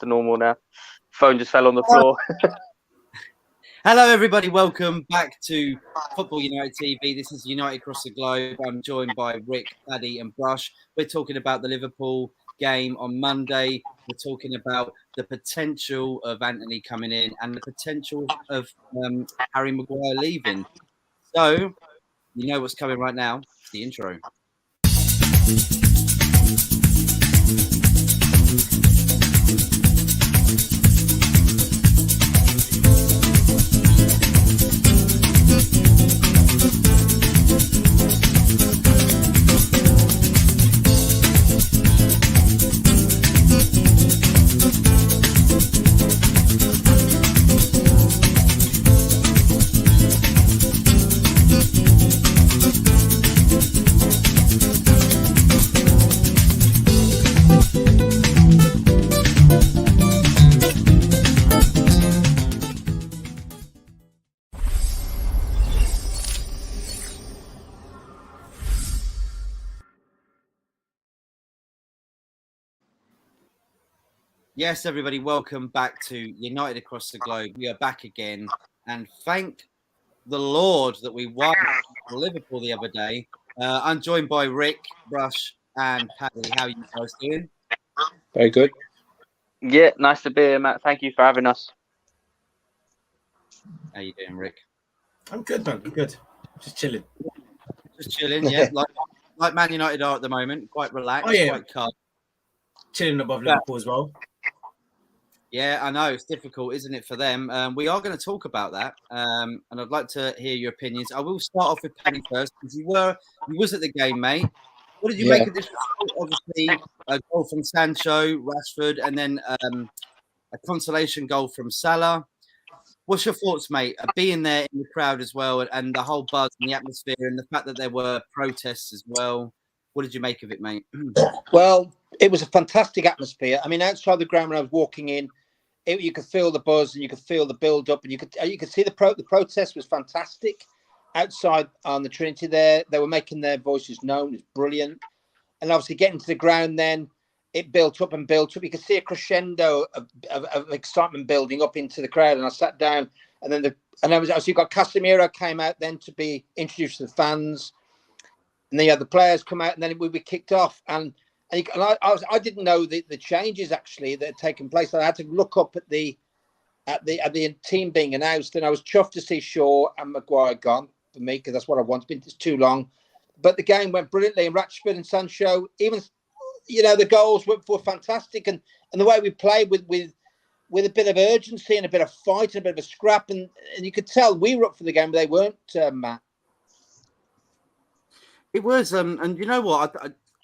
to normal now. Phone just fell on the floor. Hello, everybody. Welcome back to Football United TV. This is United Across the Globe. I'm joined by Rick, Paddy and Brush. We're talking about the Liverpool game on Monday. We're talking about the potential of Antony coming in and the potential of Harry Maguire leaving. So, you know what's coming right now. It's the intro. Yes, everybody, welcome back to United Across the Globe. We are back again, and thank the Lord that we won Liverpool the other day. I'm joined by Rick, Brush, and Paddy. How are you guys doing? Very good. Yeah, nice to be here, Matt. Thank you for having us. How you doing, Rick? I'm good, man. I'm good. Just chilling. Just chilling, yeah. like Man United are at the moment, quite relaxed, quite calm. Chilling above Liverpool as well. Yeah, I know. It's difficult, isn't it, for them? We are going to talk about that, and I'd like to hear your opinions. I will start off with Paddy first, because you was at the game, mate. What did you make of this result? Obviously, a goal from Sancho, Rashford, and then a consolation goal from Salah. What's your thoughts, mate? Being there in the crowd as well, and the whole buzz and the atmosphere, and the fact that there were protests as well. What did you make of it, mate? Well, it was a fantastic atmosphere. I mean, outside the ground when I was walking in, you could feel the buzz and you could feel the build-up, and you could see the protest was fantastic. Outside on the Trinity there, they were making their voices known. It's brilliant. And obviously getting to the ground then, it built up and built up. You could see a crescendo of excitement building up into the crowd. And I sat down, and then you got Casemiro came out then to be introduced to the fans. And then you had the players come out, and then we kicked off. And I didn't know the changes actually that had taken place. I had to look up at the team being announced, and I was chuffed to see Shaw and Maguire gone for me, because that's what I want. It's too long, but the game went brilliantly. And Rashford and Sancho, even the goals were fantastic, and the way we played with a bit of urgency and a bit of fight and a bit of a scrap, and you could tell we were up for the game, but they weren't, Matt. It was, and you know what?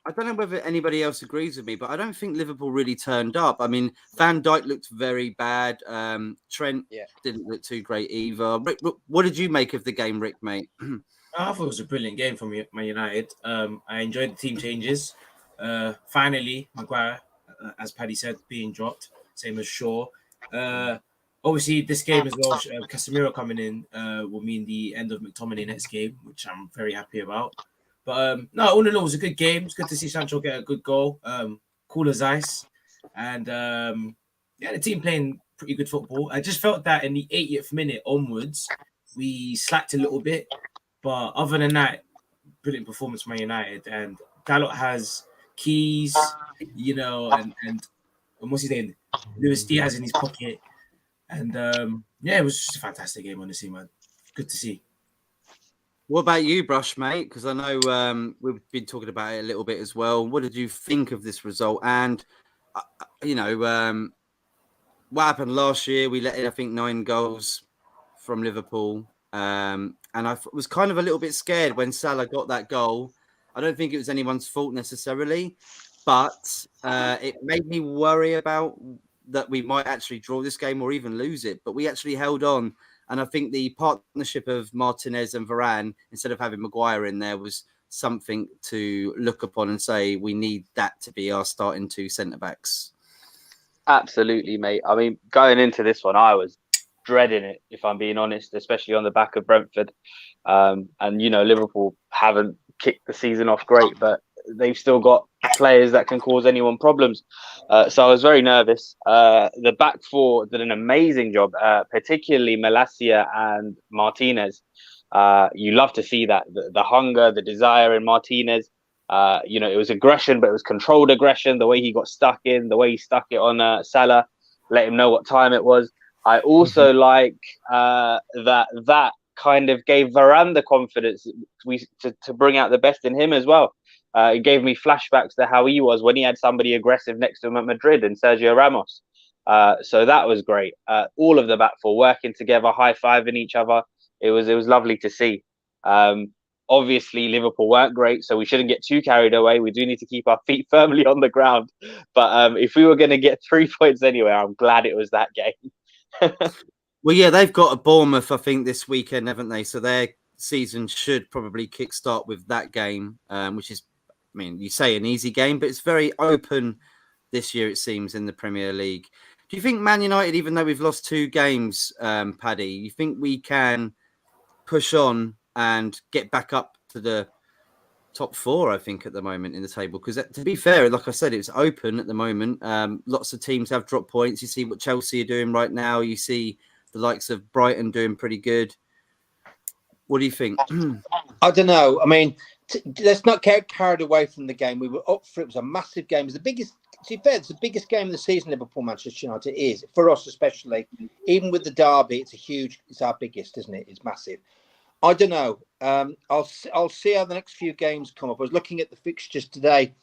I don't know whether anybody else agrees with me, but I don't think Liverpool really turned up. I mean, Van Dijk looked very bad. Trent didn't look too great either. Rick, what did you make of the game, Rick, mate? I thought it was a brilliant game from Man United. I enjoyed the team changes. Finally, Maguire, as Paddy said, being dropped, same as Shaw. Obviously, this game as well, Casemiro coming in will mean the end of McTominay next game, which I'm very happy about. But no, all in all, it was a good game. It's good to see Sancho get a good goal, cool as ice. And the team playing pretty good football. I just felt that in the 80th minute onwards, we slacked a little bit. But other than that, brilliant performance from Man United. And Dalot has keys, and what's his name? Luis Diaz in his pocket. And it was just a fantastic game, honestly, man. Good to see. What about you, Brush, mate? Because I know we've been talking about it a little bit as well. What did you think of this result? And, what happened last year? We let in, I think, 9 goals from Liverpool. And I was kind of a little bit scared when Salah got that goal. I don't think it was anyone's fault necessarily, but it made me worry about that we might actually draw this game or even lose it. But we actually held on. And I think the partnership of Martinez and Varane, instead of having Maguire in there, was something to look upon and say, we need that to be our starting 2 centre-backs. Absolutely, mate. I mean, going into this one, I was dreading it, if I'm being honest, especially on the back of Brentford. And Liverpool haven't kicked the season off great, but they've still got players that can cause anyone problems. So I was very nervous. The back four did an amazing job, particularly Malacia and Martinez. You love to see that, the hunger, the desire in Martinez. It was aggression, but it was controlled aggression. The way he got stuck in, the way he stuck it on Salah, let him know what time it was. I also like that kind of gave Varane the confidence to bring out the best in him as well. It gave me flashbacks to how he was when he had somebody aggressive next to him at Madrid and Sergio Ramos. So that was great. All of the back four working together, high-fiving each other. It was lovely to see. Obviously, Liverpool weren't great, so we shouldn't get too carried away. We do need to keep our feet firmly on the ground. But if we were going to get 3 points anywhere, I'm glad it was that game. Well, yeah, they've got a Bournemouth, I think, this weekend, haven't they? So their season should probably kickstart with that game, which is, I mean, you say an easy game, but it's very open this year, it seems, in the Premier League. Do you think Man United, even though we've lost 2 games, Paddy, you think we can push on and get back up to the top 4, I think, at the moment in the table? Because to be fair, like I said, it's open at the moment. Lots of teams have dropped points. You see what Chelsea are doing right now. You see the likes of Brighton doing pretty good. What do you think? I don't know. I mean, let's not get carried away from the game. We were up for it. It was a massive game. It was the biggest. To be fair, it's the biggest game of the season. Liverpool, Manchester United is for us, especially. Even with the derby, it's our biggest, isn't it? It's massive. I don't know. I'll see how the next few games come up. I was looking at the fixtures today.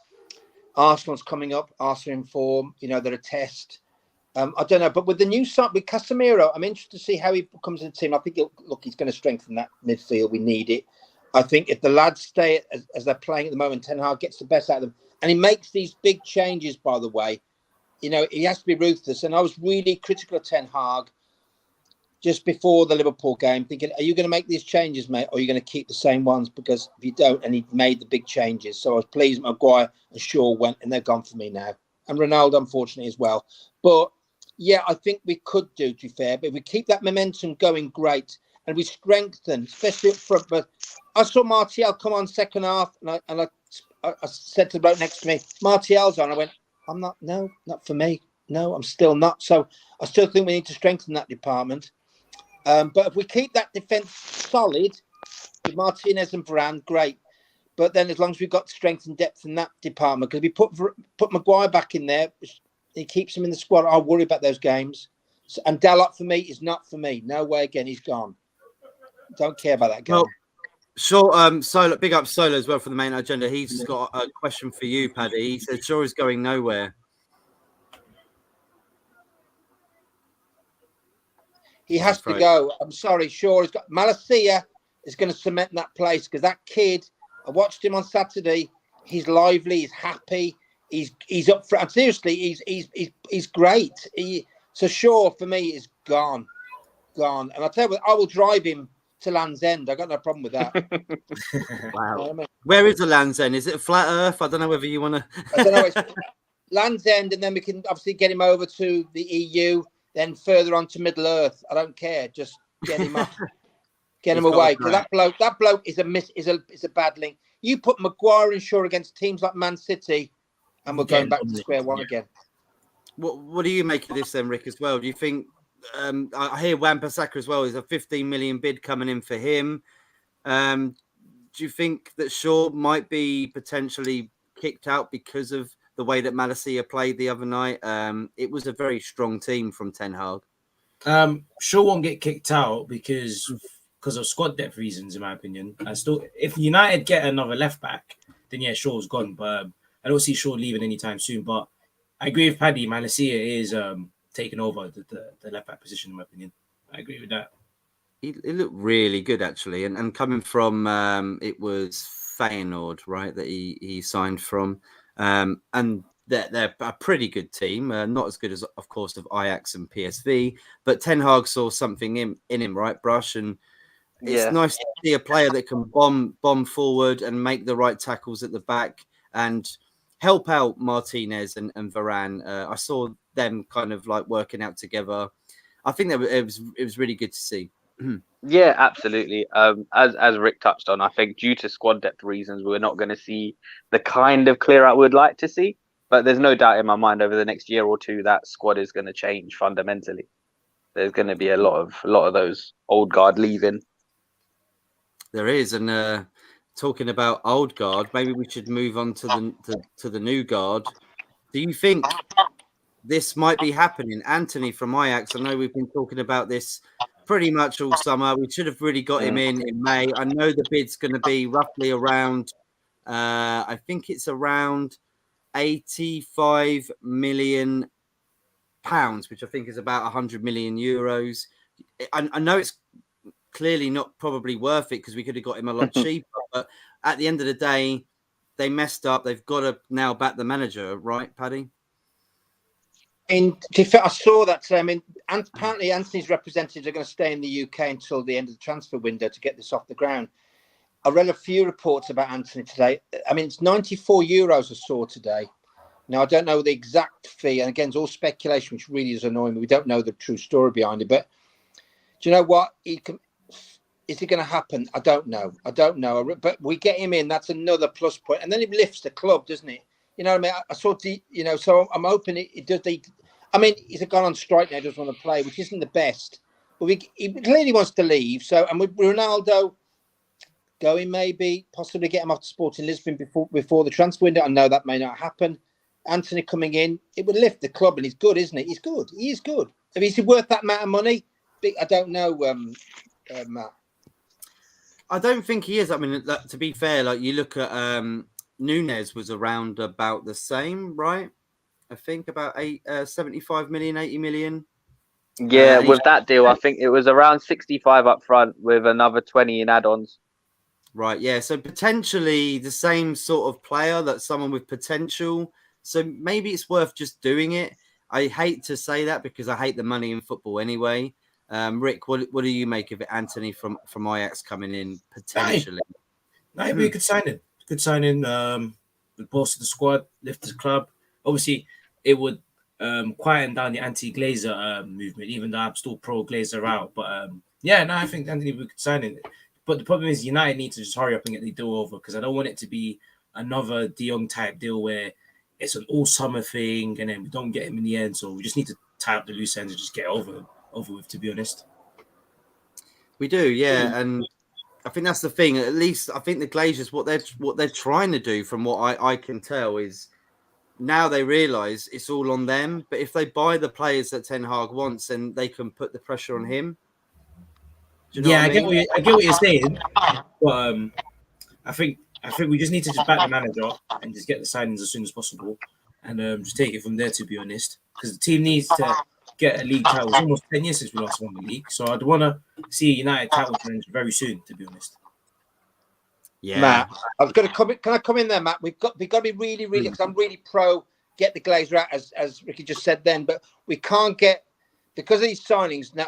Arsenal's coming up. Arsenal in form. They're a test. I don't know, but with the new side, with Casemiro, I'm interested to see how he comes in the team. I think he's going to strengthen that midfield. We need it. I think if the lads stay as they're playing at the moment, Ten Hag gets the best out of them, and he makes these big changes. By the way, he has to be ruthless. And I was really critical of Ten Hag just before the Liverpool game, thinking, are you going to make these changes, mate, or are you going to keep the same ones? Because if you don't, and he made the big changes. So I was pleased Maguire and Shaw went, and they're gone for me now. And Ronaldo, unfortunately, as well. But, yeah, I think we could do, to be fair. But if we keep that momentum going, great. And we strengthen, especially up front. But I saw Martial come on second half, and I said to the bloke next to me, Martial's on. I went, not for me. No, I'm still not. So I still think we need to strengthen that department. But if we keep that defence solid with Martinez and Varane, great. But then as long as we've got strength and depth in that department, because we put Maguire back in there, he keeps him in the squad. I'll worry about those games. And Dalot for me is not for me. No way again. He's gone. Don't care about that game. Well, sure. Solo, big up Solo as well for the main agenda. He's got a question for you, Paddy. He said, Shaw is going nowhere. He has to go. I'm sorry. Shaw has got. Malacia is going to cement that place because that kid, I watched him on Saturday. He's lively. He's happy. He's up for. And seriously, he's great. So Shaw for me is gone. And I'll tell you what, I will drive him to Land's End. I got no problem with that. Wow. Where is the Land's End? Is it a flat Earth? I don't know whether you want to. I don't know. It's Land's End, and then we can obviously get him over to the EU. Then further on to Middle Earth. I don't care. Just get him up, get him away. Because that bloke is a bad link. You put Maguire and Shaw against teams like Man City, and we're going back to square one again. What do you make of this then, Rick? As well, do you think? I hear Wan-Bissaka as well. There's a 15 million bid coming in for him. Do you think that Shaw might be potentially kicked out because of the way that Malacia played the other night? It was a very strong team from Ten Hag. Shaw won't get kicked out because of squad depth reasons, in my opinion. If United get another left back, then yeah, Shaw's gone. But I don't see Shaw leaving anytime soon. But I agree with Paddy. Malacia is taking over the left back position, in my opinion. I agree with that. He looked really good actually, and coming from it was Feyenoord, right? That he signed from. And they're a pretty good team, not as good as, of course, of Ajax and PSV, but Ten Hag saw something in him, right, Brush? And it's nice to see a player that can bomb forward and make the right tackles at the back and help out Martinez and Varane. I saw them kind of like working out together. I think that it was really good to see. Yeah, absolutely. As Rick touched on, I think due to squad depth reasons, we're not going to see the kind of clear out we'd like to see. But there's no doubt in my mind over the next year or two that squad is going to change fundamentally. There's going to be a lot of those old guard leaving. There is, and talking about old guard, maybe we should move on to the new guard. Do you think this might be happening? Antony from Ajax, I know we've been talking about this pretty much all summer. We should have really got him in May. I know the bid's going to be roughly around, I think it's around £85 million, which I think is about 100 million euros. I know it's clearly not probably worth it because we could have got him a lot cheaper. But at the end of the day, they messed up. They've got to now back the manager, right, Paddy? And I saw that today. I mean, apparently Anthony's representatives are going to stay in the UK until the end of the transfer window to get this off the ground. I read a few reports about Antony today. I mean, it's 94 euros I saw today. Now, I don't know the exact fee. And again, it's all speculation, which really is annoying me. We don't know the true story behind it. But do you know what? Is it going to happen? I don't know. But we get him in. That's another plus point. And then it lifts the club, doesn't it? You know what I mean? I saw, so I'm hoping it does. I mean, he's gone on strike now, doesn't want to play, which isn't the best. But he clearly wants to leave. So, and with Ronaldo going, maybe possibly get him off to Sporting Lisbon before the transfer window. I know that may not happen. Antony coming in, it would lift the club, and he's good, isn't it? He's good. He is good. I mean, is he worth that amount of money? I don't know, Matt. I don't think he is. I mean, to be fair, like you look at Nunes was around about the same, right? I think about 75 million, 80 million. Yeah, with that deal, I think it was around 65 up front with another 20 in add-ons. Right, yeah. So potentially the same sort of player, that someone with potential. So maybe it's worth just doing it. I hate to say that because I hate the money in football anyway. Rick, what do you make of it? Antony from Ajax coming in potentially. Maybe we could sign it. Good signing. Would bolster the squad, lift the club. Obviously, it would quieten down the anti-Glazer movement, even though I'm still pro-Glazer out. But I think Antony we could sign it. But the problem is United need to just hurry up and get the deal over because I don't want it to be another De Jong type deal where it's an all-summer thing and then we don't get him in the end. So we just need to tie up the loose ends and just get over with, to be honest. We do, yeah. And I think that's the thing. At least I think the Glazers, what they're trying to do, from what I can tell, is now they realise it's all on them. But if they buy the players that Ten Hag wants, then they can put the pressure on him. Do you know I get what you're saying, but I think we just need to just back the manager and just get the signings as soon as possible, and just take it from there. To be honest, because the team needs to get a league title. It's almost 10 years since we last won the league, so I'd want to see a United title challenge very soon. To be honest. Yeah, Matt, I've got to come in. Can I come in there, Matt? We've got to be really, because I'm really pro get the Glazer out, as Ricky just said then, but we can't get, because of these signings, now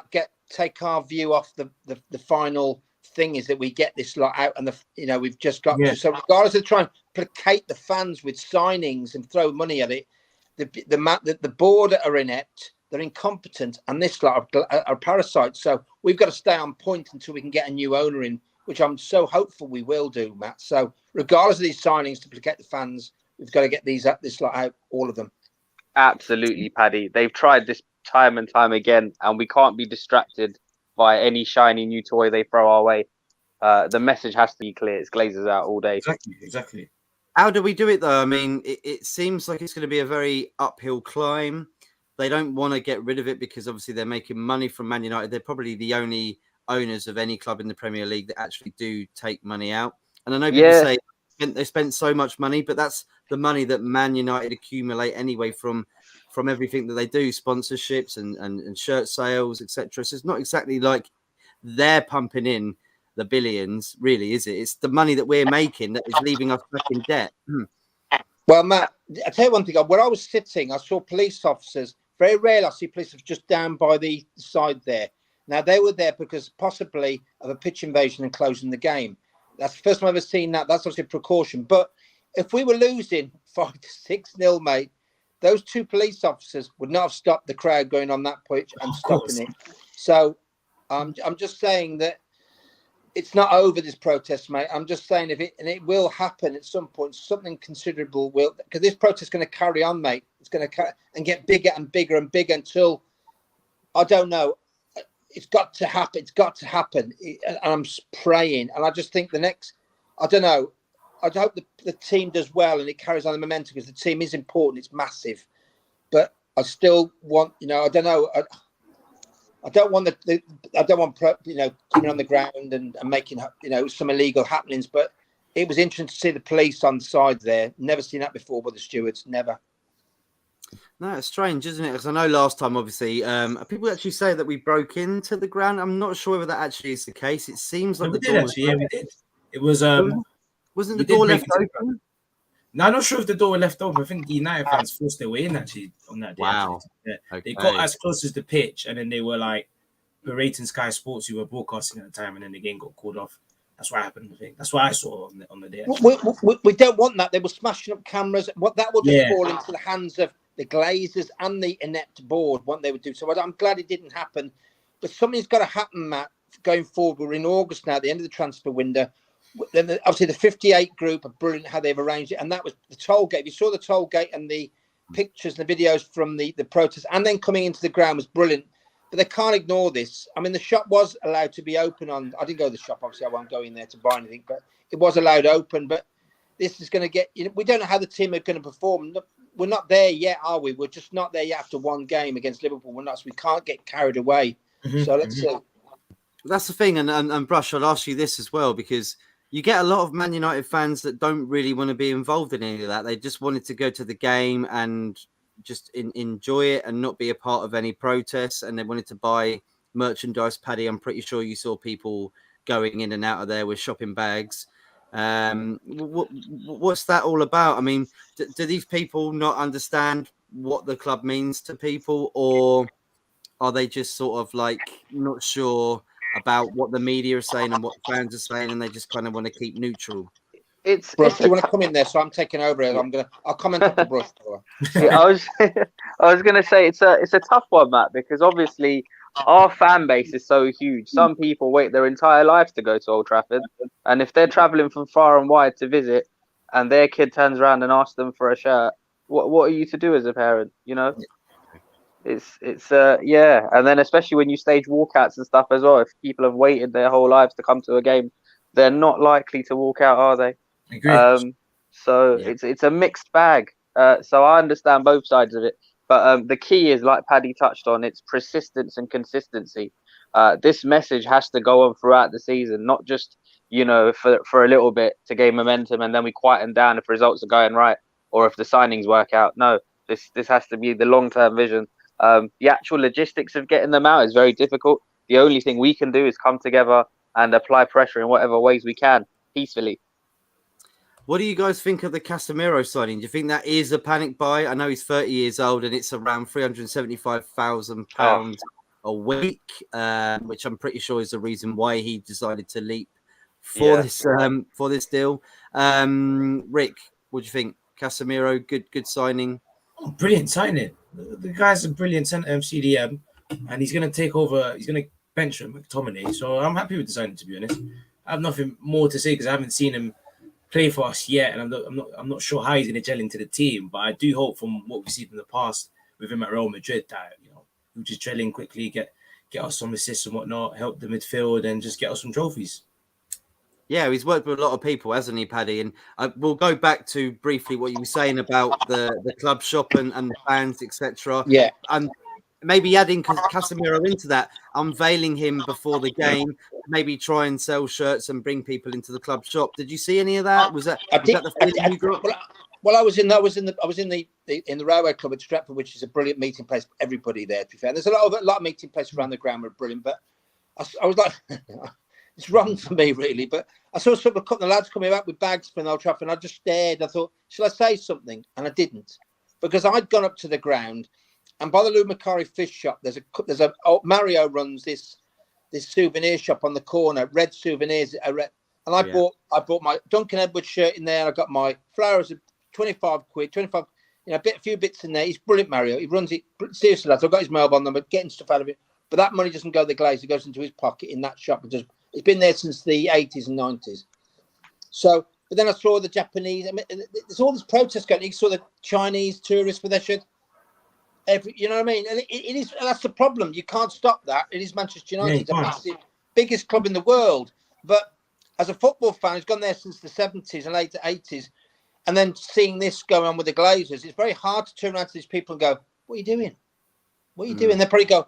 take our view off the final thing is that we get this lot out, and we've just got so regardless of trying to placate the fans with signings and throw money at it, the board are inept, they're incompetent, and this lot are parasites. So we've got to stay on point until we can get a new owner in, which I'm so hopeful we will do, Matt. So regardless of these signings to placate the fans, we've got to get this lot out, all of them. Absolutely, Paddy. They've tried this time and time again, and we can't be distracted by any shiny new toy they throw our way. The message has to be clear. It's Glazers out all day. Exactly. How do we do it, though? I mean, it seems like it's going to be a very uphill climb. They don't want to get rid of it because obviously they're making money from Man United. They're probably the only owners of any club in the Premier League that actually do take money out. And I know people say they spent so much money, but that's the money that Man United accumulate anyway from everything that they do, sponsorships and shirt sales, etc. So it's not exactly like they're pumping in the billions, really, is it? It's the money that we're making that is leaving us back in debt. Well, Matt, I'll tell you one thing. Where I was sitting, I saw police officers. Very rarely I see police officers just down by the side there. Now, they were there because possibly of a pitch invasion and closing the game. That's the first time I've ever seen that. That's obviously a precaution. But if we were losing 5-6-0, mate, those two police officers would not have stopped the crowd going on that pitch and stopping it. So I'm just saying that it's not over, this protest, mate. I'm just saying it will happen at some point. Something considerable will, because this protest is going to carry on, mate. It's going to and get bigger and bigger and bigger until, I don't know. It's got to happen. It's got to happen. And I'm praying. And I just think I don't know. I hope the team does well and it carries on the momentum, because the team is important. It's massive. But I still want, I don't know. I don't want coming on the ground and making, some illegal happenings. But it was interesting to see the police on the side there. Never seen that before with the stewards. Never. No, it's strange, isn't it? Because I know last time, obviously, people actually say that we broke into the ground. I'm not sure whether that actually is the case. It seems like we did. It was wasn't the door left open? No, I'm not sure if the door was left open. I think the United fans forced their way in actually on that day. Wow. Yeah. Okay. They got as close as the pitch, and then they were like berating Sky Sports, who were broadcasting at the time, and then the game got called off. That's what happened, I think. That's what I saw on the day. We don't want that. They were smashing up cameras. That will just fall into the hands of the Glazers and the inept board, what they would do. So I'm glad it didn't happen. But something's got to happen, Matt, going forward. We're in August now, at the end of the transfer window. Then obviously the 58 group are brilliant how they've arranged it. And that was the toll gate. You saw the toll gate and the pictures and the videos from the protest, and then coming into the ground was brilliant. But they can't ignore this. I mean, the shop was allowed to be open I didn't go to the shop, obviously. I won't go in there to buy anything, but it was allowed open. But this is going to get, we don't know how the team are going to perform. We're not there yet, are we? We're just not there yet after one game against Liverpool. We're not, so we can't get carried away. So let's see. That's the thing. And Brush, I'll ask you this as well, because you get a lot of Man United fans that don't really want to be involved in any of that. They just wanted to go to the game and just enjoy it and not be a part of any protests. And they wanted to buy merchandise. Paddy, I'm pretty sure you saw people going in and out of there with shopping bags. What's that all about? I mean, do these people not understand what the club means to people, or are they just sort of like not sure about what the media are saying and what fans are saying, and they just kind of want to keep neutral? Brush, do you want to come in there? So I'm taking over it. I'll comment on the Brush. I was gonna say it's a tough one, Matt, because obviously our fan base is so huge. Some people wait their entire lives to go to Old Trafford, and if they're traveling from far and wide to visit, and their kid turns around and asks them for a shirt, what are you to do as a parent? It's and then especially when you stage walkouts and stuff as well. If people have waited their whole lives to come to a game, they're not likely to walk out, are they? Agree. It's a mixed bag. So I understand both sides of it. But the key is, like Paddy touched on, it's persistence and consistency. This message has to go on throughout the season, not just, for a little bit to gain momentum and then we quieten down if results are going right or if the signings work out. No, this has to be the long-term vision. The actual logistics of getting them out is very difficult. The only thing we can do is come together and apply pressure in whatever ways we can, peacefully. What do you guys think of the Casemiro signing? Do you think that is a panic buy? I know he's 30 years old and it's around £375,000 a week, which I'm pretty sure is the reason why he decided to leap for this deal. Rick, what do you think? Casemiro, good signing. Oh, brilliant signing. The guy's a brilliant CDM, and he's going to take over. He's going to bench McTominay. So I'm happy with the signing, to be honest. I have nothing more to say because I haven't seen him play for us yet, and I'm not sure how he's going to gel into the team. But I do hope, from what we've seen in the past with him at Real Madrid, that he'll just gel in quickly, get us some assists and whatnot, help the midfield, and just get us some trophies. Yeah, he's worked with a lot of people, hasn't he, Paddy? And we'll go back to briefly what you were saying about the club shop and the fans, etc. Yeah. And maybe adding Casemiro into that, unveiling him before the game, maybe try and sell shirts and bring people into the club shop. Did you see any of that? Was that the feeling you got? Well, I was in the railway club at Stratford, which is a brilliant meeting place for everybody there. To be fair, there's a lot of meeting places around the ground were brilliant, but I was like. It's wrong for me, really, but I saw a couple of the lads coming out with bags from Old Trafford, and I just stared. I thought, shall I say something? And I didn't, because I'd gone up to the ground, and by the Lou Macari fish shop, there's Mario runs this souvenir shop on the corner, red souvenirs, and I bought my Duncan Edwards shirt in there. I got my flowers at 25 quid, a few bits in there. He's brilliant, Mario. He runs it seriously, lads. I've got his mobile number, getting stuff out of it. but that money doesn't go to the Glazers. It goes into his pocket in that shop. It's been there since the 80s and 90s. So, but then I saw the Japanese. I mean, there's all this protest going. You saw the Chinese tourists with their shirt. You know what I mean? And it is. That's the problem. You can't stop that. It is Manchester United, the biggest club in the world. But as a football fan who's gone there since the 70s and late 80s, and then seeing this going on with the Glazers, it's very hard to turn around to these people and go, "What are you doing? What are you doing?" They probably go,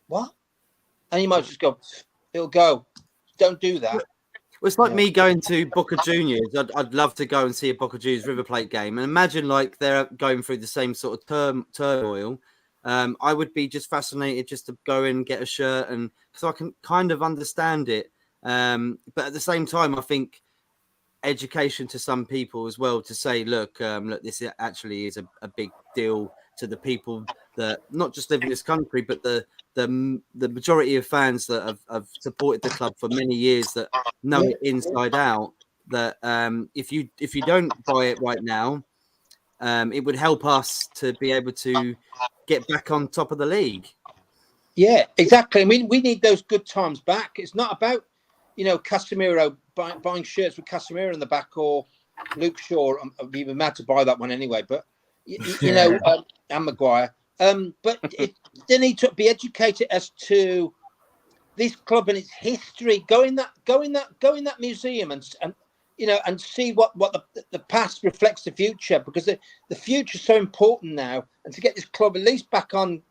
"What?" And you might just go, "It'll go. Don't do that." Well, it's like me going to Boca Juniors. I'd love to go and see a Boca Juniors River Plate game. And imagine like they're going through the same sort of turmoil. I would be just fascinated just to go and get a shirt, and because I can kind of understand it. But at the same time, I think education to some people as well to say, look, this actually is a big deal to the people that not just live in this country, but the majority of fans that have supported the club for many years, that know it inside out. That if you don't buy it right now, it would help us to be able to get back on top of the league. Yeah, exactly. I mean, we need those good times back. It's not about, Casemiro buying shirts with Casemiro in the back, or Luke Shaw. I'd be mad to buy that one anyway. But and Maguire. But they need to be educated as to this club and its history. Go in that museum and see what the past reflects the future, because the future is so important now. And to get this club at least back on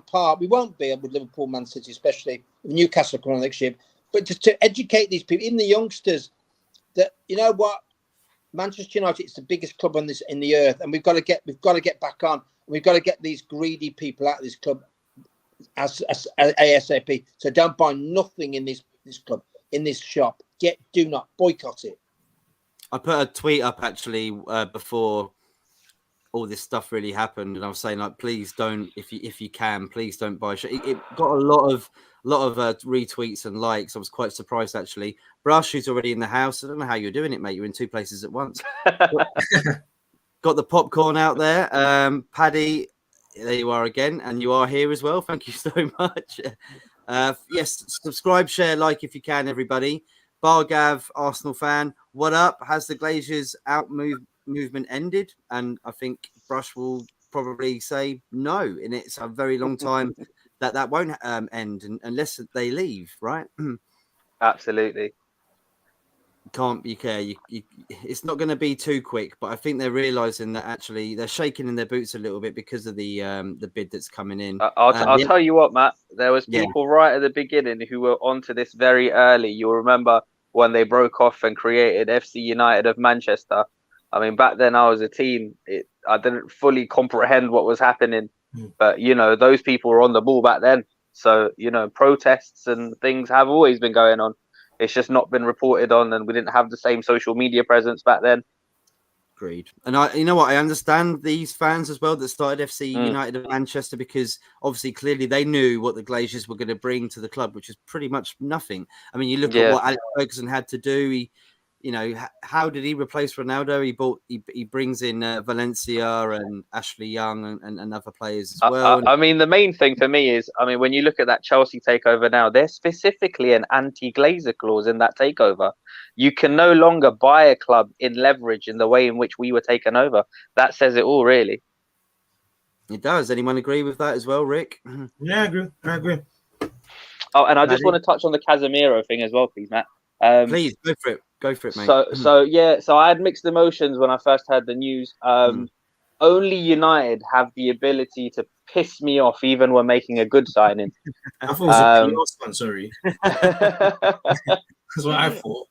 par, we won't be with Liverpool, Man City, especially Newcastle coming on next year. But just to educate these people, even the youngsters, that Manchester United is the biggest club in the earth, and we've got to get back on. We've got to get these greedy people out of this club as ASAP. So don't buy nothing in this club, in this shop. Do not boycott it. I put a tweet up actually before all this stuff really happened, and I was saying, like, please don't, if you can, please don't buy shit. It got a lot of retweets and likes. I was quite surprised actually. Brush, who's already in the house, I don't know how you're doing it, mate. You're in two places at once. Got the popcorn out there. Paddy, there you are again, and you are here as well. Thank you so much. Yes, subscribe, share, like if you can, everybody. Bargav, Arsenal fan, what up? Has the Glazers out movement ended? And I think Brush will probably say no, and it's a very long time that won't end unless they leave, right? Absolutely. It's not going to be too quick, but I think they're realizing that actually they're shaking in their boots a little bit because of the bid that's coming in. I'll tell you what, Matt, there was people right at the beginning who were onto this very early. You'll remember when they broke off and created FC United of Manchester. I mean, back then I was a teen. I didn't fully comprehend what was happening, but those people were on the ball back then. So protests and things have always been going on. It's just not been reported on, and we didn't have the same social media presence back then. Agreed. And I understand these fans as well that started FC United of Manchester, because obviously clearly they knew what the Glazers were going to bring to the club, which is pretty much nothing. I mean, you look at what Alex Ferguson had to do. How did he replace Ronaldo? He brings in Valencia and Ashley Young and other players as well. I mean, the main thing for me is, when you look at that Chelsea takeover now, there's specifically an anti-Glazer clause in that takeover. You can no longer buy a club in leverage in the way in which we were taken over. That says it all, really. It does. Anyone agree with that as well, Rick? Yeah, I agree. Oh, and I just want to touch on the Casemiro thing as well, please, Matt. Please, go for it, mate. So I had mixed emotions when I first heard the news. Only United have the ability to piss me off even when making a good signing. I thought it was a last one, sorry. That's what I thought.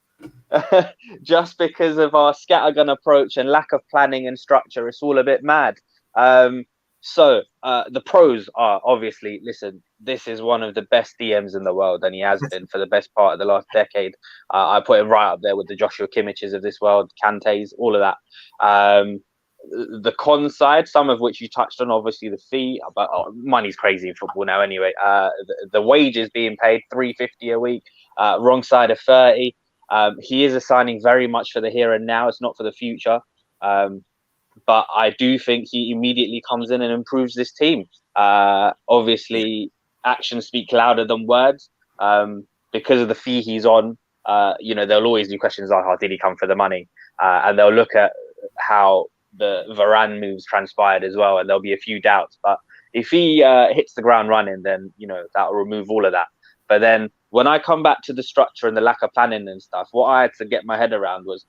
Just because of our scattergun approach and lack of planning and structure, it's all a bit mad. So the pros are obviously, listen, this is one of the best DMs in the world, and he has been for the best part of the last decade. I put him right up there with the Joshua Kimmiches of this world, Kantes, all of that. The con side, some of which you touched on, obviously the fee, but money's crazy in football now anyway. The wages being paid $350 a week, wrong side of 30. He is assigning very much for the here and now. It's not for the future. But I do think he immediately comes in and improves this team. Obviously, actions speak louder than words. Because of the fee he's on, there'll always be questions like, "Oh, did he come for the money?" And they'll look at how the Varane moves transpired as well, and there'll be a few doubts. But if he hits the ground running, then that'll remove all of that. But then when I come back to the structure and the lack of planning and stuff, what I had to get my head around was,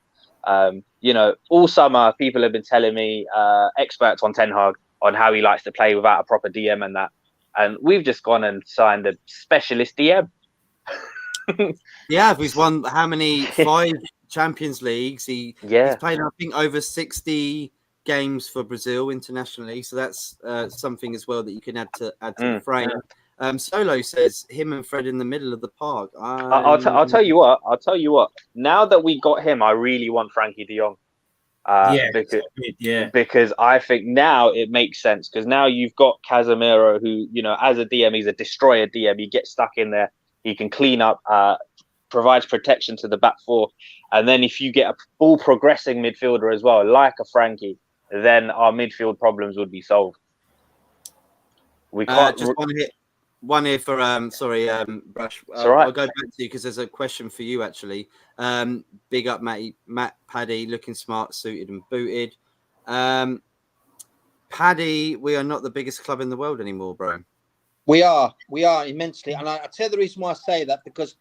all summer people have been telling me, experts on Ten Hag, on how he likes to play without a proper DM and that, and we've just gone and signed a specialist DM. Yeah, he's won how many? 5 Champions Leagues. He's played, I think, over 60 games for Brazil internationally. So that's something as well that you can add to the frame. Solo says him and Fred in the middle of the park. I'll tell you what. Now that we got him, I really want Frankie de Jong. Because I think now it makes sense, because now you've got Casemiro, who, as a DM, he's a destroyer DM. He gets stuck in there. He can clean up, provides protection to the back four. And then if you get a ball progressing midfielder as well, like a Frankie, then our midfield problems would be solved. We can't just one here for Brush. I'll go back to you because there's a question for you actually. Big up Matt Paddy, looking smart, suited and booted. Paddy, we are not the biggest club in the world anymore, bro. We are immensely, and I tell you the reason why I say that, because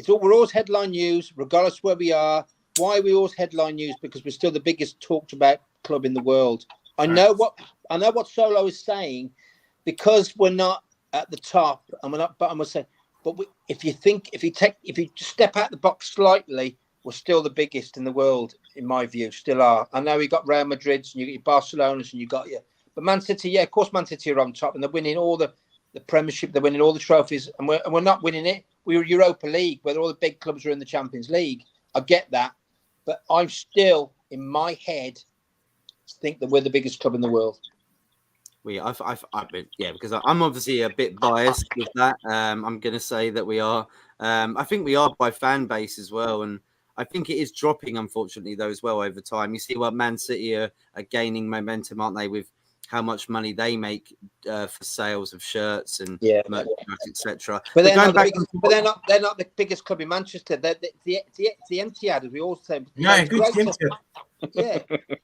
we're always headline news, regardless where we are. Why are we always headline news? Because we're still the biggest talked about club in the world. I know what Solo is saying, because we're not at the top, and we're not. But I'm gonna say, if you step out the box slightly, we're still the biggest in the world, in my view. Still are. I know you got Real Madrid's and you got your Barcelona's and you got but Man City, yeah, of course, Man City are on top and they're winning all the Premiership, they're winning all the trophies, and we're not winning it. We're Europa League, where all the big clubs are in the Champions League. I get that, but I'm still in my head think that we're the biggest club in the world. Because I'm obviously a bit biased with that. I'm going to say that we are. I think we are by fan base as well, and I think it is dropping, unfortunately, though, as well over time. You see, Man City are gaining momentum, aren't they, with how much money they make for sales of shirts and merchandise, etc. But they're not the biggest club in Manchester. They're the Etihad, as we all say. Yeah, good Etihad. Yeah,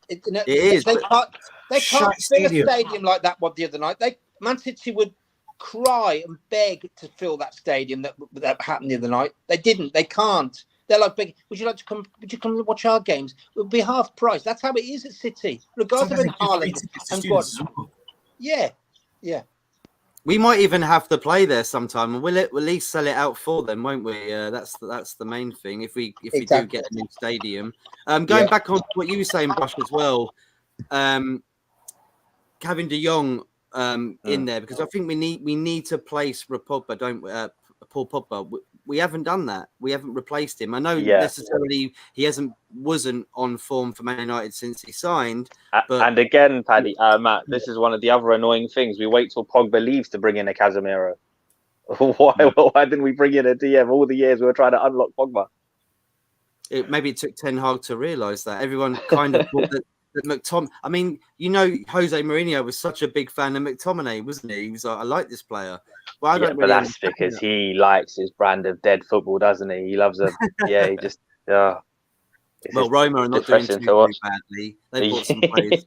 it is. They can't fill a stadium like that. The other night, Man City would cry and beg to fill that stadium that happened the other night. They didn't. They can't. They're like, begging, would you like to come? Would you come and watch our games? It would be half price. That's how it is at City, regardless of Haaland and God. Yeah. We might even have to play there sometime, and we'll at least sell it out for them, won't we? That's the main thing. If we do get a new stadium. Going back on what you were saying, Brush, as well. Having De Jong in there, because I think we need to place Paul Pogba. We haven't done that. We haven't replaced him. I know necessarily he wasn't on form for Man United since he signed. But and again, Paddy, Matt, this is one of the other annoying things. We wait till Pogba leaves to bring in a Casemiro. Why didn't we bring in a DM all the years we were trying to unlock Pogba? Maybe it took Ten Hag to realise that. Everyone kind of thought that McTominay. I mean, Jose Mourinho was such a big fan of McTominay, wasn't he? He was like, I like this player. Well, I don't really. But that's because he likes his brand of dead football, doesn't he? He loves it. He just. Well, Roma are not doing too badly. They bought some players.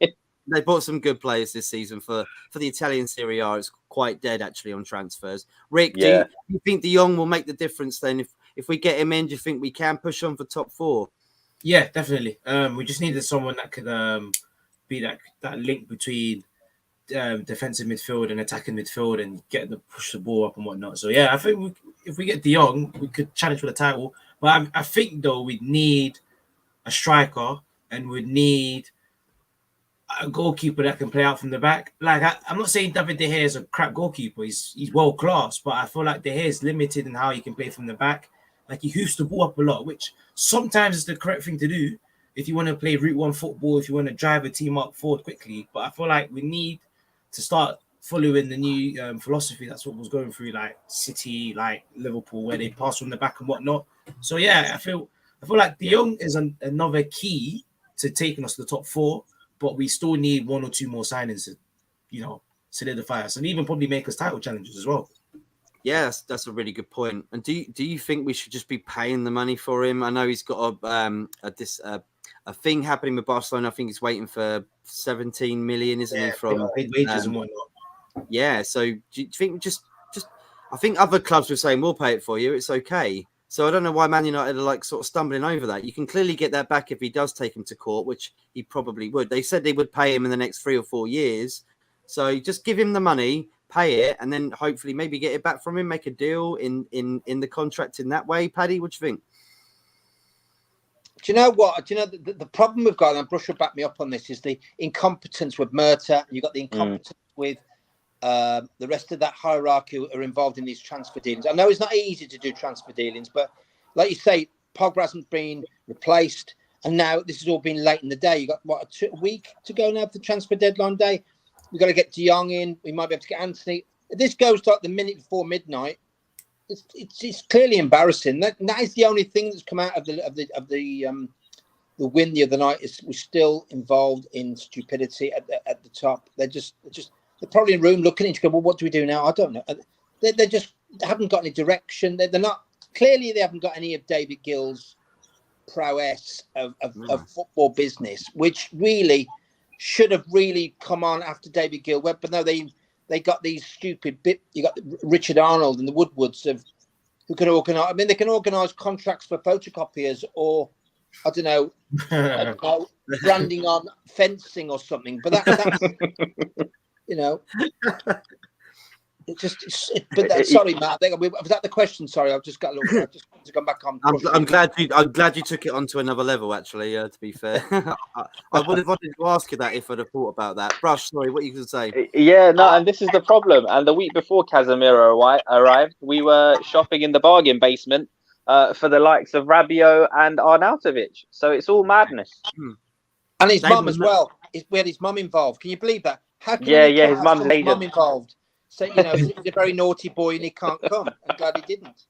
They bought some good players this season for the Italian Serie A. It's quite dead actually on transfers. Rick, do you think De Jong will make the difference then? If we get him in, do you think we can push on for top 4? Yeah, definitely. We just needed someone that could be that link between defensive midfield and attacking midfield and get the push the ball up and whatnot. So yeah, I think if we get De Jong, we could challenge for the title. But I think though we'd need a striker and we'd need a goalkeeper that can play out from the back. Like I'm not saying David De Gea is a crap goalkeeper. He's world class, but I feel like De Gea is limited in how he can play from the back. Like he hoofs the ball up a lot, which sometimes is the correct thing to do if you want to play Route 1 football, if you want to drive a team up forward quickly. But I feel like we need to start following the new philosophy. That's what was going through like City, like Liverpool, where they pass from the back and whatnot. So yeah, I feel like De Jong is another key to taking us to the top 4, but we still need 1 or 2 more signings to, solidify us and even probably make us title challengers as well. Yeah, that's a really good point. And do you think we should just be paying the money for him? I know he's got a thing happening with Barcelona. I think he's waiting for 17 million, isn't he? From wages and whatnot. Yeah. So do you think just I think other clubs were saying we'll pay it for you. It's okay. So I don't know why Man United are like sort of stumbling over that. You can clearly get that back if he does take him to court, which he probably would. They said they would pay him in the next 3 or 4 years. So just give him the money, pay it, and then hopefully maybe get it back from him, make a deal in the contract in that way. Paddy, what do you think? Do you know what? Do you know the problem we've got, and Brush will back me up on this, is the incompetence with Murta. You've got the incompetence with the rest of that hierarchy who are involved in these transfer dealings. I know it's not easy to do transfer dealings, but like you say, Pogba hasn't been replaced, and now this has all been late in the day. You got a week to go now for the transfer deadline day. We've got to get De Jong in. We might be able to get Antony. If this goes to like the minute before midnight, it's clearly embarrassing. That is the only thing that's come out of the win the other night. We're still involved in stupidity at the top. They're probably in a room looking at each other. Well, what do we do now? I don't know. They just haven't got any direction. They're not clearly. They haven't got any of David Gill's prowess of football business, which really should have really come on after David Gill went. But no, they got these stupid you got Richard Arnold and the Woodwards who can organise. I mean, they can organise contracts for photocopiers or I don't know, branding on fencing or something. But that's you know, sorry, Matt. Was that the question? Sorry, I've just got a little. I just want to come back on. I'm glad you took it on to another level. Actually, to be fair, I would have wanted to ask you that if I'd have thought about that. Brush, sorry, what you can say? Yeah, no, and this is the problem. And the week before Casemiro arrived, we were shopping in the bargain basement for the likes of Rabiot and Arnautovic. So it's all madness. And his mum as well. We had his mum involved. Can you believe that? How can his mum's involved. So, you know, he's a very naughty boy and he can't come. I'm glad he didn't.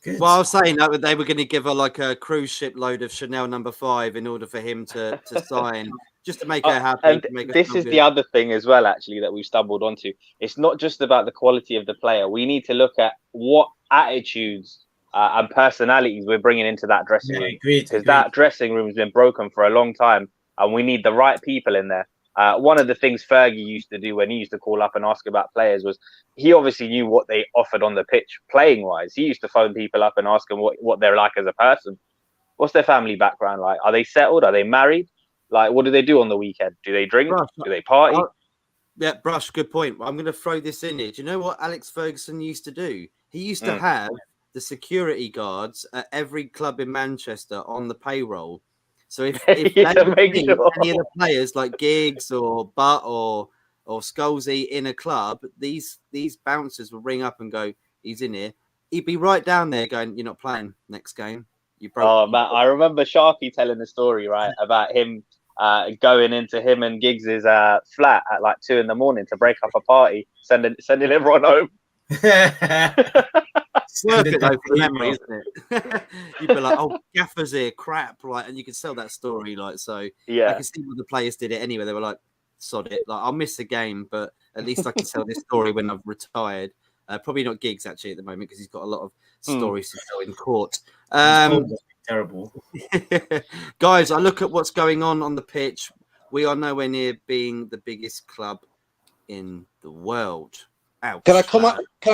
Good. Well, I was saying that they were going to give her like a cruise ship load of Chanel No. 5 in order for him to sign, just to make her happy. And this is the other thing as well, actually, that we've stumbled onto. It's not just about the quality of the player. We need to look at what attitudes and personalities we're bringing into that dressing room. Because that dressing room has been broken for a long time and we need the right people in there. One of the things Fergie used to do when he used to call up and ask about players was he obviously knew what they offered on the pitch playing wise. He used to phone people up and ask them what they're like as a person. What's their family background like? Are they settled? Are they married? Like, what do they do on the weekend? Do they drink? Do they party? Yeah, Brush, good point. I'm going to throw this in here. Do you know what Alex Ferguson used to do? He used to have the security guards at every club in Manchester on the payroll. So if any of the players like Giggs or Butt or Scholesy in a club, these bouncers will ring up and go, he's in here. He'd be right down there going, you're not playing next game. You broke. Oh, Matt, I remember Sharky telling the story, right, about him going into him and Giggs's flat at like 2 a.m. to break up a party, sending everyone home. It's worth it though for memory, isn't it? You'd be like, "Oh, Gaffer's here, crap!" Right, and you can sell that story, like so. Yeah, I can see what the players did it anyway. They were like, "Sod it!" Like, I'll miss a game, but at least I can tell this story when I've retired. Probably not Giggs actually at the moment because he's got a lot of stories to tell in court. Terrible, guys. I look at what's going on the pitch. We are nowhere near being the biggest club in the world. Ouch. Can I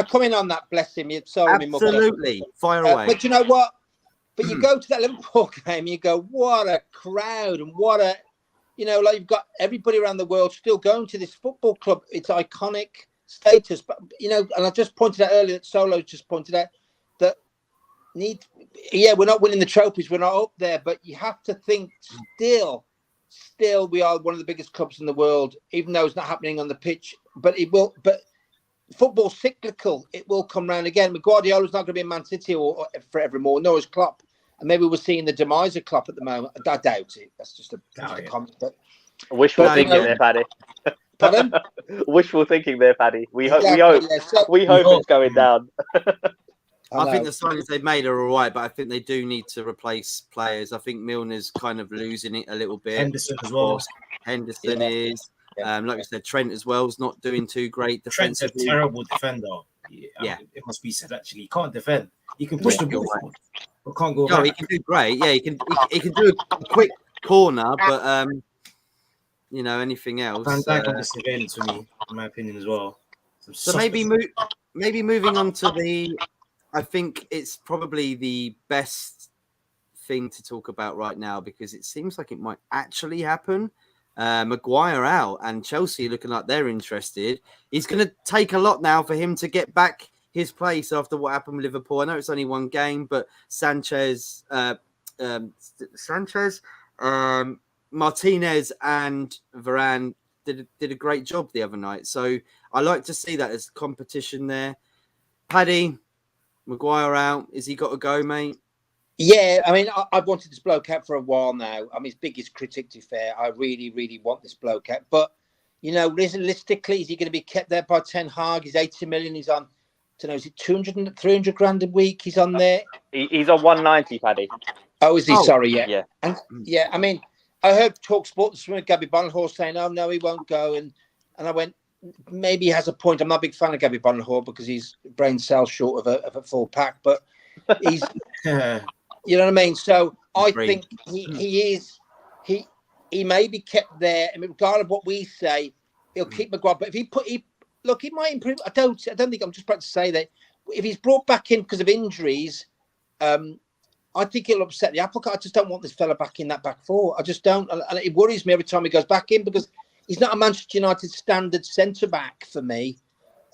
come in on that? Bless him. Absolutely. Fire away. But you know what? But you go to that Liverpool game, you go, what a crowd and what a, you know, like you've got everybody around the world still going to this football club. It's iconic status. But, you know, and I just pointed out earlier that Solo just pointed out that we're not winning the trophies. We're not up there. But you have to think still we are one of the biggest clubs in the world, even though it's not happening on the pitch. But it will. But football's cyclical. It will come round again. Guardiola's not going to be in Man City or forevermore, nor is Klopp. And maybe we're seeing the demise of Klopp at the moment. I doubt it. That's just a comment. But wishful thinking there, Paddy. Pardon? Wishful thinking there, Paddy. We hope it's going down. I think the signings they've made are all right, but I think they do need to replace players. I think Milner's kind of losing it a little bit. Henderson as well. Henderson is. Like we said, Trent as well is not doing too great defensively. Trent's a terrible defender. Yeah. It must be said. Actually, he can't defend. He can push the ball forward, but can't go. No, he can do great. Yeah, he can do a quick corner, but anything else. Van Dijk can be surveillance for me, in my opinion, as well. So maybe moving on to the. I think it's probably the best thing to talk about right now because it seems like it might actually happen. Maguire out and Chelsea looking like they're interested. It's going to take a lot now for him to get back his place after what happened with Liverpool. I know it's only one game, but Sanchez, Martinez and Varane did a great job the other night. So I like to see that as competition there. Paddy, Maguire out. Has he got to go, mate? Yeah, I mean, I've wanted this bloke out for a while now. I'm his biggest critic, to be fair. I really, really want this bloke out. But, realistically, is he going to be kept there by Ten Hag? He's 80 million. He's on, I don't know, is it 200, 300 grand a week? He's on there. He's on 190, Paddy. Oh, is he? Oh, sorry, yeah. Yeah. And, yeah, I mean, I heard TalkSport this morning, Gabby Bonhor saying, oh, no, he won't go. And I went, maybe he has a point. I'm not a big fan of Gabby Bonhor because his brain cells short of a full pack. But he's... You know what I mean? So I think he may be kept there. I mean, regardless of what we say, he'll keep Maguire. But if he might improve. I don't think I'm just about to say that if he's brought back in because of injuries, I think he'll upset the apple cart. I just don't want this fella back in that back four. I just don't. And it worries me every time he goes back in because he's not a Manchester United standard centre back for me.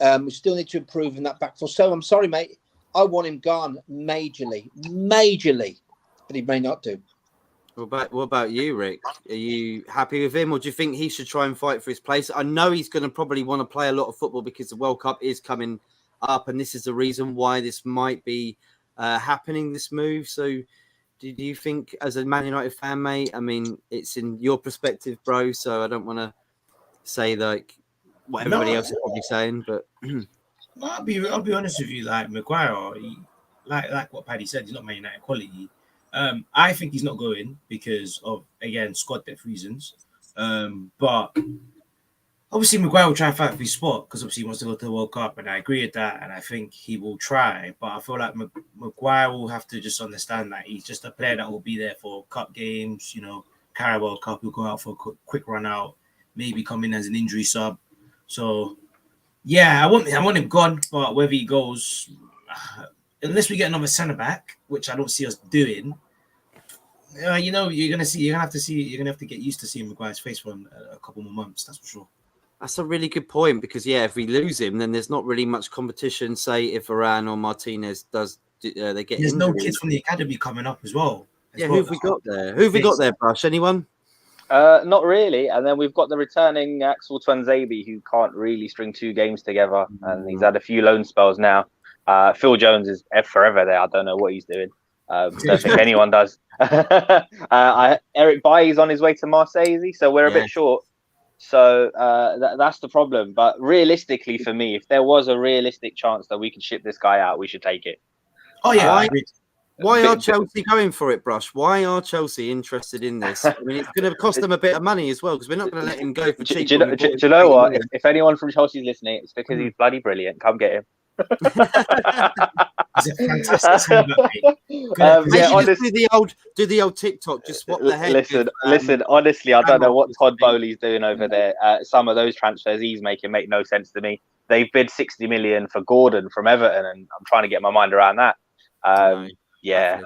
We still need to improve in that back four. So I'm sorry, mate. I want him gone majorly, but he may not do. What about you, Rick? Are you happy with him, or do you think he should try and fight for his place? I know he's going to probably want to play a lot of football because the World Cup is coming up, and this is the reason why this might be happening, this move. So do you think, as a Man United fan, mate, I mean, it's in your perspective, bro, so I don't want to say like what everybody else is probably saying, but... I'll be honest with you, like Maguire, like what Paddy said, he's not Man United quality. I think he's not going because of, again, squad depth reasons. But obviously Maguire will try and fight for his spot because obviously he wants to go to the World Cup, and I agree with that, and I think he will try. But I feel like Maguire will have to just understand that he's just a player that will be there for cup games, Carabao Cup, he'll go out for a quick run out, maybe come in as an injury sub. So... yeah, I want him gone, but whether he goes, unless we get another centre back, which I don't see us doing, you're gonna have to get used to seeing Maguire's face for a couple more months. That's for sure. That's a really good point because if we lose him, then there's not really much competition. Say if Varane or Martinez they get. There's no kids from the academy coming up as well. Who have we got there? Who have we got there, Brush? Anyone? Not really. And then we've got the returning Axel Tuanzebe, who can't really string two games together. And he's had a few loan spells now. Phil Jones is forever there. I don't know what he's doing. Don't think anyone does. Eric Bailly's on his way to Marseille, is he? So we're a bit short. So that's the problem. But realistically, for me, if there was a realistic chance that we could ship this guy out, we should take it. Oh, yeah. Why are Chelsea going for it, Brush? Why are Chelsea interested in this? I mean, it's going to cost them a bit of money as well because we're not going to let him go for cheap. Do you know what? If anyone from Chelsea's listening, it's because he's bloody brilliant. Come get him. He's a fantastic do the old TikTok. Just swap the head. Listen. Honestly, I don't know what Todd Bowley's doing over there. Some of those transfers he's making make no sense to me. They've bid 60 million for Gordon from Everton, and I'm trying to get my mind around that. Yeah,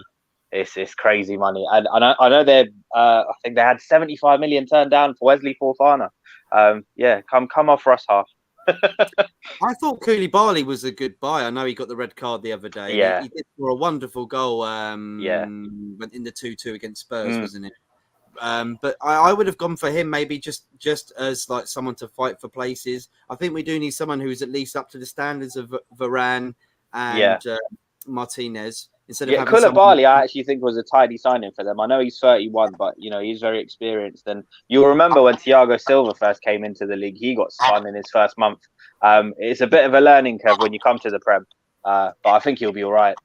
it's crazy money, and I know they're. I think they had 75 million turned down for Wesley Fofana. Come off for us half. I thought Koulibaly was a good buy. I know he got the red card the other day. Yeah, he did for a wonderful goal. In the 2-2 against Spurs, wasn't it? But I would have gone for him maybe just as like someone to fight for places. I think we do need someone who's at least up to the standards of Varane and Martinez. Koulibaly, I actually think was a tidy signing for them. I know he's 31, but he's very experienced. And you'll remember when Thiago Silva first came into the league, he got spun in his first month. It's a bit of a learning curve when you come to the Prem, but I think he'll be all right.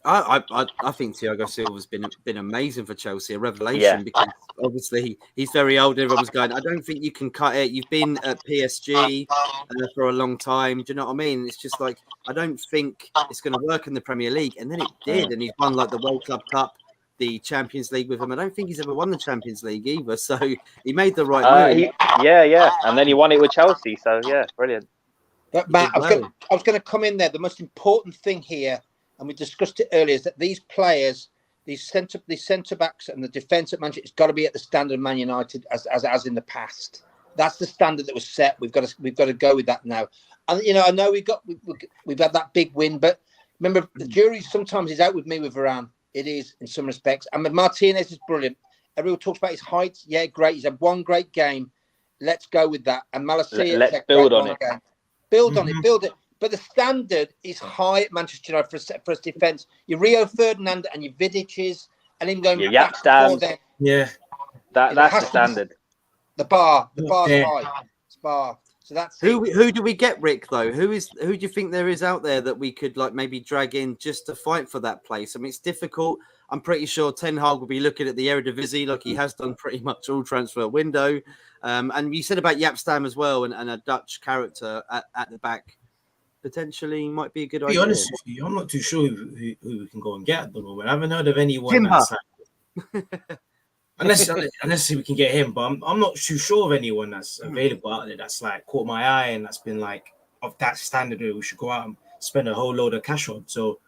I think Thiago Silva's been amazing for Chelsea, a revelation, because obviously he's very old. Everyone's going, I don't think you can cut it. You've been at PSG for a long time. Do you know what I mean? It's just like, I don't think it's going to work in the Premier League. And then it did. And he's won like the World Club Cup, the Champions League with him. I don't think he's ever won the Champions League either. So he made the right move. And then he won it with Chelsea. So yeah, brilliant. But Matt, I was going to come in there. The most important thing here, and we discussed it earlier, is that these players, these centre backs and the defence at Manchester, it's got to be at the standard of Man United as in the past. That's the standard that was set. We've got to go with that now. And I know we've had that big win, but remember, the jury sometimes is out with me with Varane. It is in some respects. And Martinez is brilliant. Everyone talks about his height. Yeah, great. He's had one great game. Let's go with that. And Malacia, let's build on it. Build on it. But the standard is high at Manchester United for us defence. Your Rio Ferdinand and your Vidic's and him going back before them. Yeah, that's the standard. The bar's high. It's bar. So that's who do we get, Rick? Though who do you think there is out there that we could like maybe drag in just to fight for that place? I mean, it's difficult. I'm pretty sure Ten Hag will be looking at the Eredivisie like he has done pretty much all transfer window. And you said about Jaap Stam as well, and a Dutch character at the back potentially might be a good idea. To be honest with you, I'm not too sure who we can go and get at the moment. I haven't heard of anyone that's like, unless we can get him, but I'm not too sure of anyone that's available out there that's like caught my eye and that's been like of that standard where we should go out and spend a whole load of cash on. So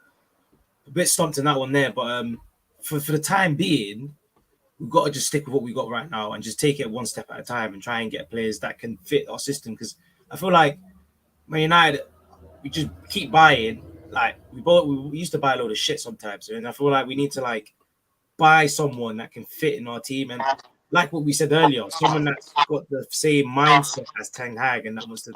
a bit stumped in that one there, but for the time being, we've got to just stick with what we got right now and just take it one step at a time and try and get players that can fit our system. Because I feel like Man United, we just keep buying. Like we used to buy a load of shit sometimes, and I feel like we need to like buy someone that can fit in our team. And like what we said earlier, someone that's got the same mindset as Ten Hag and that wants to,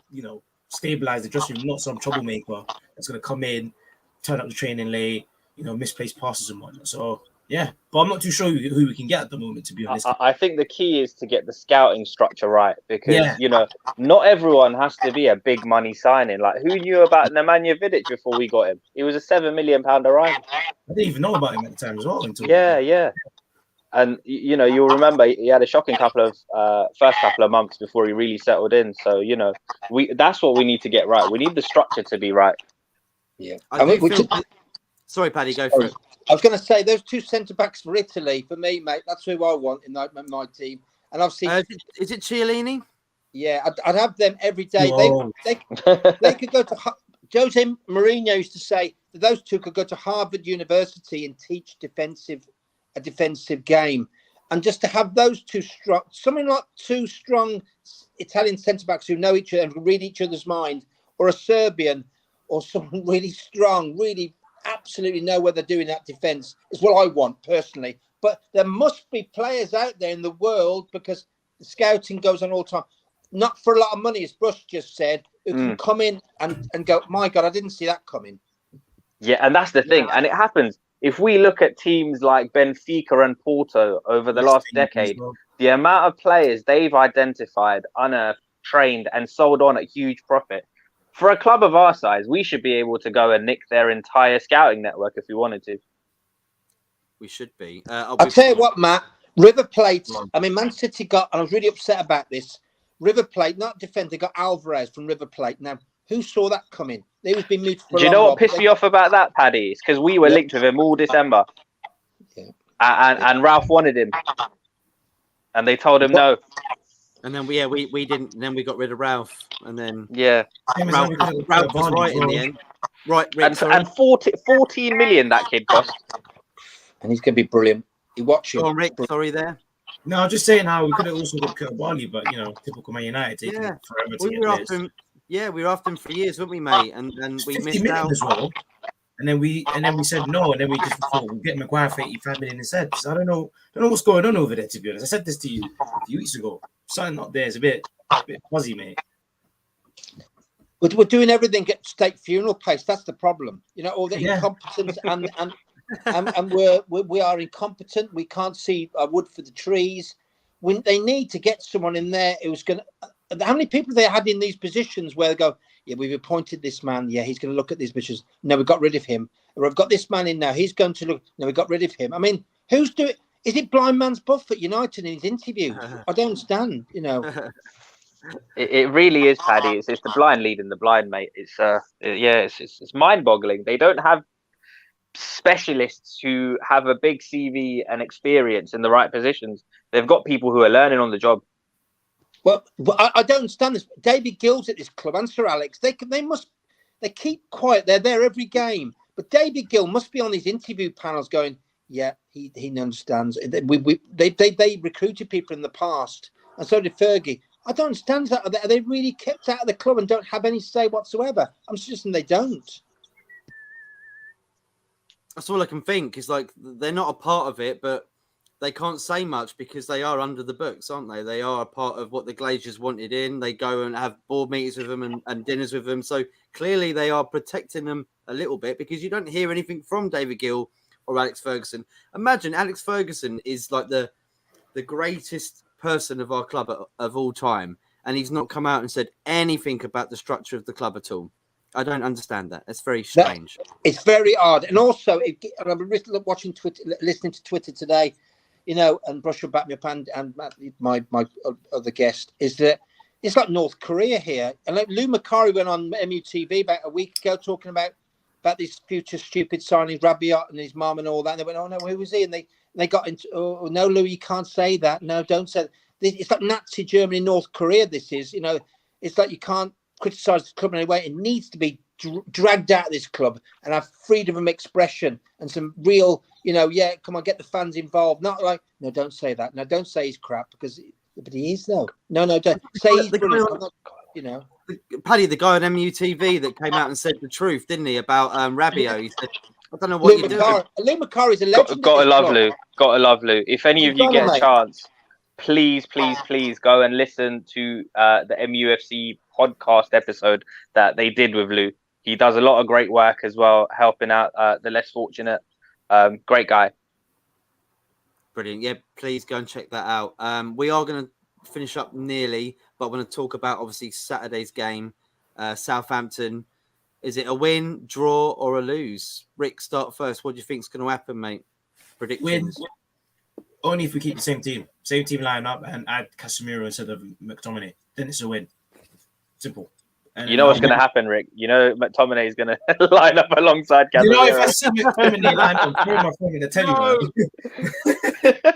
stabilize the dressing room, not some troublemaker that's going to come in, turn up the training late, misplaced passes and whatnot. So yeah, but I'm not too sure who we can get at the moment, to be honest. I think the key is to get the scouting structure right, because not everyone has to be a big money signing. Like, who knew about Nemanja Vidic before we got him? He was a £7 million arrival. I didn't even know about him at the time as well. Yeah. And you'll remember he had a shocking first couple of months before he really settled in. So that's what we need to get right. We need the structure to be right. Yeah. Sorry, Paddy, go for it. I was going to say those two centre backs for Italy, for me, mate. That's who I want in my team. And obviously, is it Chiellini? Yeah, I'd have them every day. They could go to. Jose Mourinho used to say that those two could go to Harvard University and teach a defensive game, and just to have those two strong, something like two strong Italian centre backs who know each other and read each other's mind, or a Serbian, or someone really strong, really. Absolutely know what they're doing that defence is what I want personally. But there must be players out there in the world, because the scouting goes on all the time, not for a lot of money, as Bruce just said, who can come in and go, my God, I didn't see that coming. Yeah, and that's the thing. And it happens. If we look at teams like Benfica and Porto over the last decade, the amount of players they've identified, unearthed, trained and sold on at huge profit. For a club of our size, we should be able to go and nick their entire scouting network if we wanted to. We should be. I'll tell you what, Matt. River Plate. I mean, Man City got, and I was really upset about this. River Plate, not defender, got Alvarez from River Plate. Now, who saw that coming? They was being moved. Do you know what pissed me off about that, Paddy? It's because we were linked with him all December, and Ralph wanted him, and they told him no. And then we didn't. And then we got rid of Ralph, and then Ralph was right in the end. Right, Rick, and 14 million that kid cost, and he's going to be brilliant. You watch him. Go on, Rick. Sorry there. No, I'm just saying how we could have also got Kurt Barley, but typical Man United taking forever to get players. We were after him for years, weren't we, mate? And we missed out as well. And then we said no, and then we just thought we'll get Maguire for 85 million instead. So I don't know what's going on over there, to be honest. I said this to you a few weeks ago. Something not there is a bit fuzzy, mate. We're doing everything at state funeral pace. That's the problem. All the incompetence and we are incompetent. We can't see wood for the trees. When they need to get someone in there who's going to. How many people they had in these positions where they go, Yeah, we've appointed this man. Yeah, he's going to look at these bitches. No, we got rid of him. Or I've got this man in now. He's going to look. No, we got rid of him. I mean, who's doing? Is it blind man's buff at United in his interview? I don't understand. It really is, Paddy. It's the blind leading the blind, mate. It's mind-boggling. They don't have specialists who have a big CV and experience in the right positions. They've got people who are learning on the job. Well, I don't understand this. David Gill's at this club and Sir Alex. They keep quiet. They're there every game. But David Gill must be on these interview panels going, yeah, he understands. They recruited people in the past, and so did Fergie. I don't understand that. Are they really kept out of the club and don't have any say whatsoever? I'm suggesting they don't. That's all I can think. Is like they're not a part of it, but they can't say much because they are under the books, aren't they? They are a part of what the Glazers wanted in. They go and have board meetings with them and dinners with them. So clearly they are protecting them a little bit because you don't hear anything from David Gill or Alex Ferguson. Imagine Alex Ferguson is like the greatest person of our club of all time, and he's not come out and said anything about the structure of the club at all. I don't understand that. It's very strange. It's very odd. And also, I've been watching Twitter, listening to Twitter today, and Brush will back me up, and my other guest, is that it's like North Korea here. And like Lou Macari went on MUTV about a week ago talking about this future stupid signing, Rabiot and his mum and all that. And they went, oh, no, who was he? And they got into, oh, no, Lou, you can't say that. No, don't say that. It's like Nazi Germany, North Korea, this is. It's like you can't criticise the club in any way. It needs to be dragged out of this club and have freedom of expression and some real, come on, get the fans involved. Not like, no, don't say that. No, don't say he's crap but he is though. No, don't say he's brilliant. Paddy, the guy on MUTV that came out and said the truth, didn't he, about Rabiot? He said, I don't know what you're doing. Lou Macari is a legend. Got to love Lou. Got to love Lou. If any of you get a chance, please go and listen to the MUFC podcast episode that they did with Lou. He does a lot of great work as well, helping out the less fortunate. Great guy. Brilliant. Yeah, please go and check that out. We are going to finish up nearly, but I'm going to talk about obviously Saturday's game. Southampton. Is it a win, draw, or a lose? Rick, start first. What do you think is going to happen, mate? Predictions. Win. Only if we keep the same team lineup, and add Casemiro instead of McTominay. Then it's a win. Simple. And you know what's going to happen, Rick? McTominay is going to line up alongside Casemiro. If I see McTominay line up, throw my phone in the telly.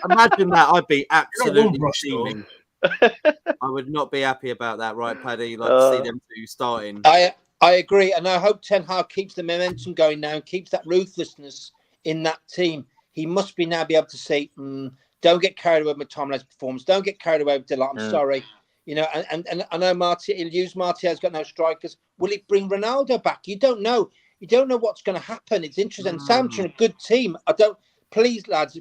Imagine that. I'd be absolutely steaming. I would not be happy about that, right, Paddy? Like to see them two starting. I agree, and I hope Ten Hag keeps the momentum going now and keeps that ruthlessness in that team. He must be able to say, don't get carried away with McTominay's performance. Don't get carried away with Delight. I'm sorry. And I know he'll use Martial's got no strikers. Will it bring Ronaldo back? You don't know. You don't know what's going to happen. It's interesting. Southampton, a good team. Please, lads,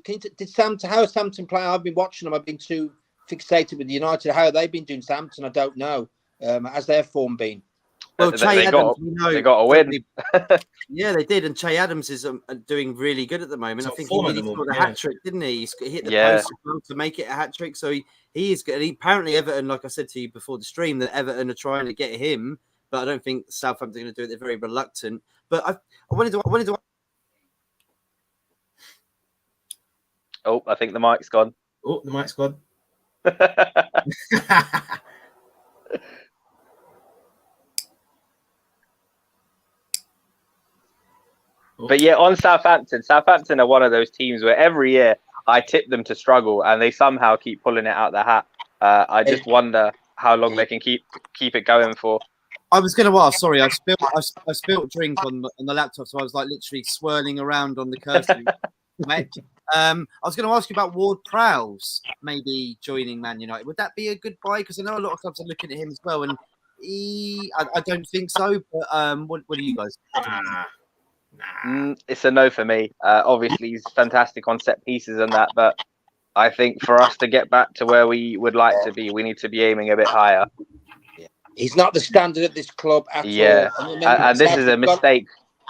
how is Southampton playing? I've been watching them. I've been too fixated with United. How have they been doing Southampton? I don't know. Has their form been? Well, they got a win. Yeah, they did. And Che Adams is doing really good at the moment. I think he scored a hat-trick, didn't he? He hit the post to make it a hat-trick. So he is good. Apparently, Everton, like I said to you before the stream, that Everton are trying to get him. But I don't think Southampton are going to do it. They're very reluctant. But I wanted to... Oh, I think the mic's gone. Oh, the mic's gone. But yeah, on Southampton are one of those teams where every year I tip them to struggle and they somehow keep pulling it out the hat. I just wonder how long they can keep it going for. I was going to ask, sorry, I spilled drink on the laptop, so I was like literally swirling around on the cursor. Mate. I was going to ask you about Ward-Prowse maybe joining Man United. Would that be a good buy? Because I know a lot of clubs are looking at him as well, and I don't think so. But what do you guys think? It's a no for me. Obviously, he's fantastic on set pieces and that, but I think for us to get back to where we would like to be, we need to be aiming a bit higher. He's not the standard at this club at all. And this is a mistake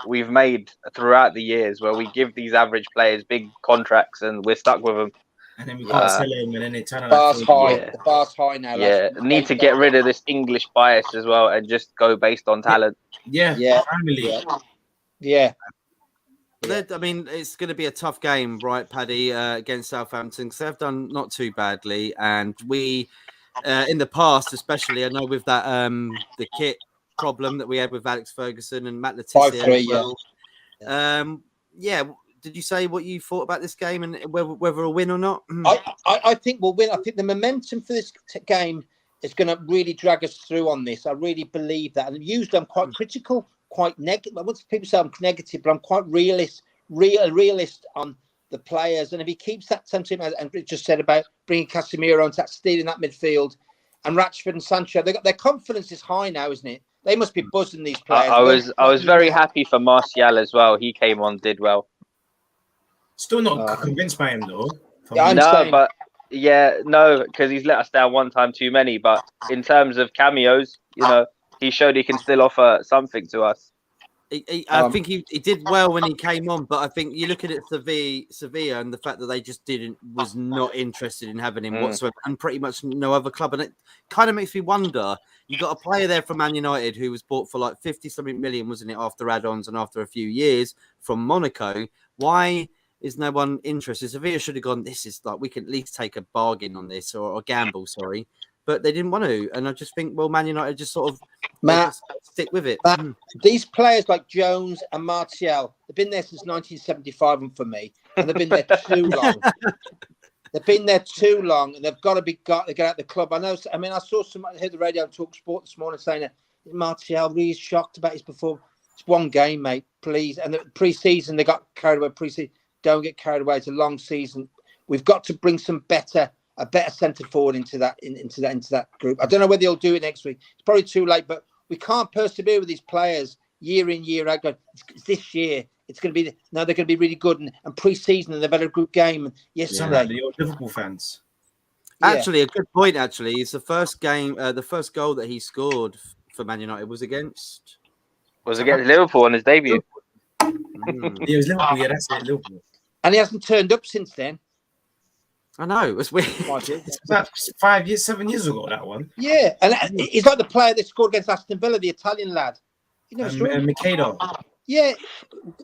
we've made throughout the years where we give these average players big contracts and we're stuck with them. and then we can't sell him, and then they turn around. Bar's high. Yeah. The bar's high now. Yeah, lads. need to need to get rid of this English bias as well and just go based on talent. Yeah, Yeah. finally. Yeah. I mean, it's going to be a tough game, right, Paddy, against Southampton, because they've done not too badly. And we, in the past, especially, I know with that the kit problem that we had with Alex Ferguson and Matt Letizia 5-3, as well. Yeah. Did you say what you thought about this game and whether a win or not? I think we'll win. I think the momentum for this game is going to really drag us through on this. I really believe that. And usually I'm quite critical, quite negative. Once people say I'm negative, but I'm quite realist on the players. And if he keeps that sentiment, and Rich just said about bringing Casemiro into that, stealing that midfield, and Rashford and Sancho, their confidence is high now, isn't it? They must be buzzing these players. I was very happy for Martial as well. He came on, did well. Still not convinced by him though. Because he's let us down one time too many. But in terms of cameos, he showed he can still offer something to us. I think he did well when he came on, but I think you look at it Sevilla and the fact that they just was not interested in having him whatsoever, and pretty much no other club. And it kind of makes me wonder. You got a player there from Man United who was bought for like 50-something million, wasn't it, after add-ons and after a few years from Monaco. Why is no one interested? Sevilla should have gone, this is like, we can at least take a bargain on this or a gamble, sorry. But they didn't want to. And I just think, well, Man United just sort of stick with it. These players like Jones and Martial, they've been there since 1975 for me. And they've been there too long. They've been there too long, and they've got to get out the club. I saw somebody heard the radio talk sport this morning saying that Martial really shocked about his performance. It's one game, mate, please. And the pre-season, they got carried away pre-season. Don't get carried away. It's a long season. We've got to bring a better centre forward into that group. I don't know whether he'll do it next week. It's probably too late, but we can't persevere with these players year in, year out. It's this year. It's going to be they're going to be really good, and pre-season and they've had a good game. Yesterday, the Liverpool fans. Actually, a good point. Actually, it's the first game. The first goal that he scored for Man United was against Liverpool on his debut. It was Liverpool. Yeah, that's it, Liverpool. And he hasn't turned up since then. I know, it's weird. It's about 7 years ago, that one. Yeah, and he's like the player that scored against Aston Villa, the Italian lad. You never saw him. Mikado. Yeah,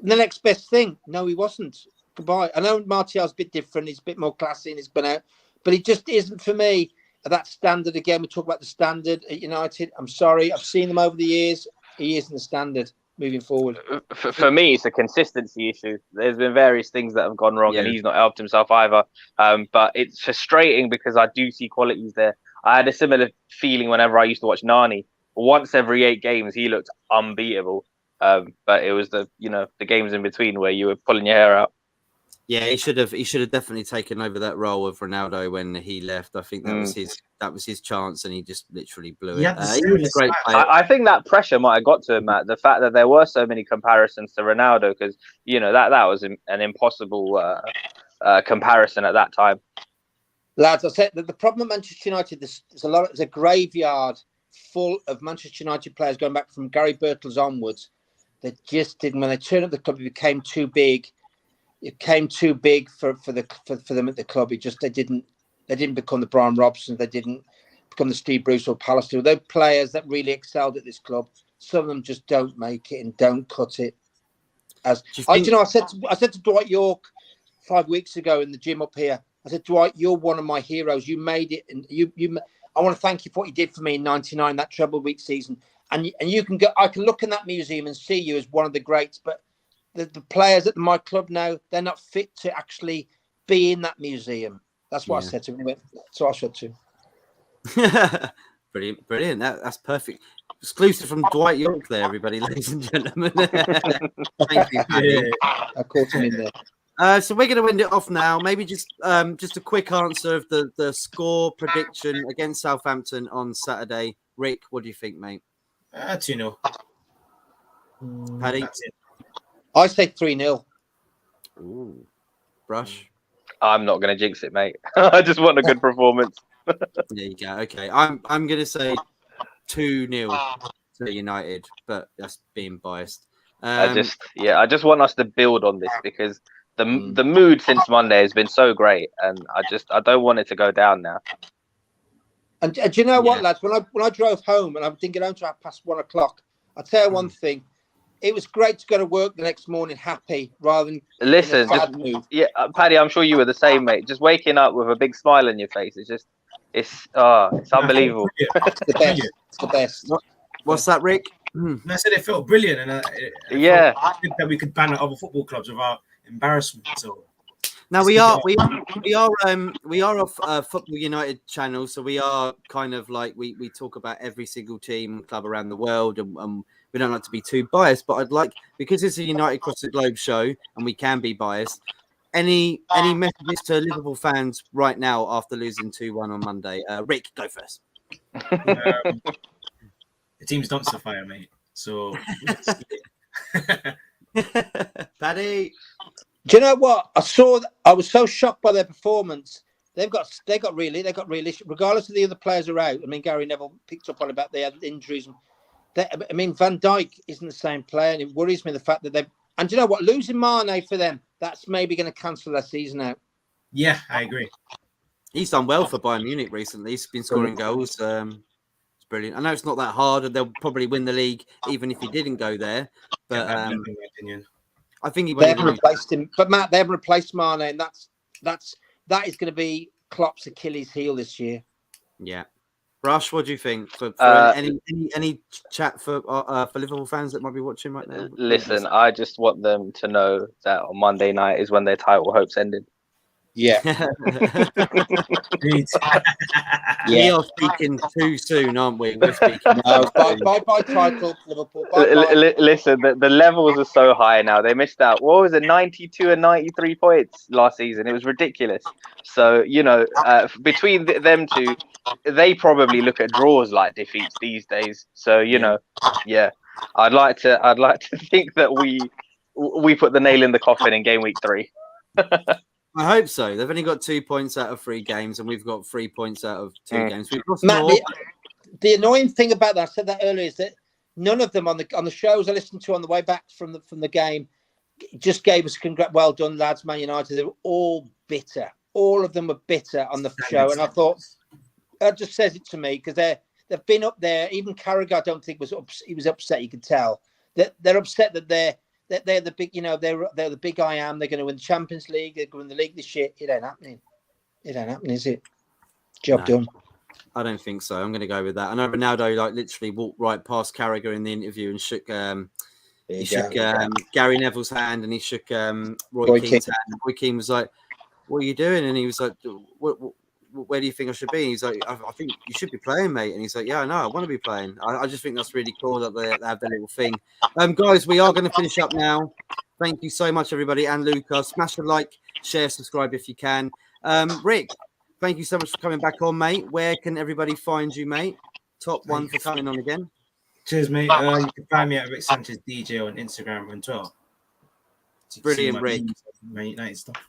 the next best thing. No, he wasn't. Goodbye. I know Martial's a bit different. He's a bit more classy and he's been out, but he just isn't for me at that standard. Again, we talk about the standard at United. I'm sorry, I've seen them over the years. He isn't the standard moving forward. For me, it's a consistency issue. There's been various things that have gone wrong, and he's not helped himself either. But it's frustrating because I do see qualities there. I had a similar feeling whenever I used to watch Nani. Once every 8 games, he looked unbeatable. But it was the games in between where you were pulling your hair out. Yeah, he should have definitely taken over that role of Ronaldo when he left. I think that was his chance, and he just literally blew it. He was a great player. I think that pressure might have got to him, Matt. The fact that there were so many comparisons to Ronaldo, because that was an impossible comparison at that time. Lads, I said that the problem at Manchester United, there's a graveyard full of Manchester United players going back from Gary Birtles onwards. They just didn't. When they turned up the club, it became too big. It came too big for them at the club. They didn't become the Brian Robsons. They didn't become the Steve Bruce or Pallister. Those players that really excelled at this club, some of them just don't make it and don't cut it. I said to Dwight York 5 weeks ago in the gym up here. I said, Dwight, you're one of my heroes. You made it, and I want to thank you for what you did for me in '99, that treble week season. And you can go. I can look in that museum and see you as one of the greats, but the players at my club now, they're not fit to actually be in that museum. That's what I said to him. That's what I said to him. Brilliant. That's perfect. Exclusive from Dwight York there, everybody, ladies and gentlemen. Thank you. I caught him in there. So we're going to end it off now. Maybe just a quick answer of the score prediction against Southampton on Saturday. Rick, what do you think, mate? 2-0. Paddy? I say 3-0. Ooh. Brush? I'm not going to jinx it, mate. I just want a good performance. There you go. Okay. I'm going to say 2-0 to United, but that's being biased. I just want us to build on this because The mood since Monday has been so great, and I don't want it to go down now. And do you know what, lads? When I drove home, and I didn't get home till 1:30, I'll tell you one thing. It was great to go to work the next morning happy rather than listen. in a sad mood. Yeah, Paddy, I'm sure you were the same, mate. Just waking up with a big smile on your face, it's unbelievable. It's the best. It's the best. What's that, Rick? And I said it felt brilliant, and I think that we could ban other football clubs without embarrassment. So now we are off Football United channel, so we are kind of like we talk about every single team and club around the world, and we don't like to be too biased. But I'd like, because it's a United Across the Globe show, and we can be biased. Any messages to Liverpool fans right now after losing 2-1 on Monday? Rick, go first. The team's dumpster fire, mate. So, Paddy. Do you know what? I was so shocked by their performance. They got really, regardless of the other players are out. I mean, Gary Neville picked up on about the injuries. I mean, Van Dijk isn't the same player, and it worries me the fact that and do you know what? Losing Mane for them, that's maybe going to cancel their season out. Yeah, I agree. He's done well for Bayern Munich recently. He's been scoring goals. It's brilliant. I know it's not that hard, and they'll probably win the league even if he didn't go there. But in my opinion, I think they haven't replaced him. But Matt, they haven't replaced Mane, and that is going to be Klopp's Achilles heel this year. Yeah. Rush, what do you think? For any chat for Liverpool fans that might be watching right now? Listen, I just want them to know that on Monday night is when their title hopes ended. Yeah. We are speaking too soon, aren't we? We're speaking. Bye title, Liverpool. Listen, the levels are so high now. They missed out. What was it, 92 and 93 points last season? It was ridiculous. So, between them two, they probably look at draws like defeats these days. So, I'd like to think that we put the nail in the coffin in game week 3. I hope so. They've only got 2 points out of 3 games, and we've got 3 points out of 2 games. We've lost Matt, more. the annoying thing about that, I said that earlier, is that none of them on the shows I listened to on the way back from the game just gave us well done, lads, Man United. They were all bitter. All of them were bitter on the show, and I thought that just says it to me, because they've been up there. Even Carragher, I don't think he was upset. You could tell that they're upset that they're the big, they're the big I am. They're going to win the Champions League. They're going to win the league this year. It ain't happening. It ain't happening, is it? Job done. I don't think so. I'm going to go with that. I know Ronaldo literally walked right past Carragher in the interview and shook Gary Neville's hand, and he shook Roy Keane's hand. And Roy Keane was like, "What are you doing?" And he was like, where do you think I should be? He's like, I think you should be playing, mate. And he's like, yeah, I know, I want to be playing. I just think that's really cool that they have their little thing. Guys, we are going to finish up now. Thank you so much, everybody. And Luca, smash a like, share, subscribe if you can. Rick, thank you so much for coming back on, mate. Where can everybody find you, mate? Top one for coming on again. Cheers, mate. You can find me at Rick Sanchez DJ on Instagram and Twitter. Brilliant, Rick. United stuff.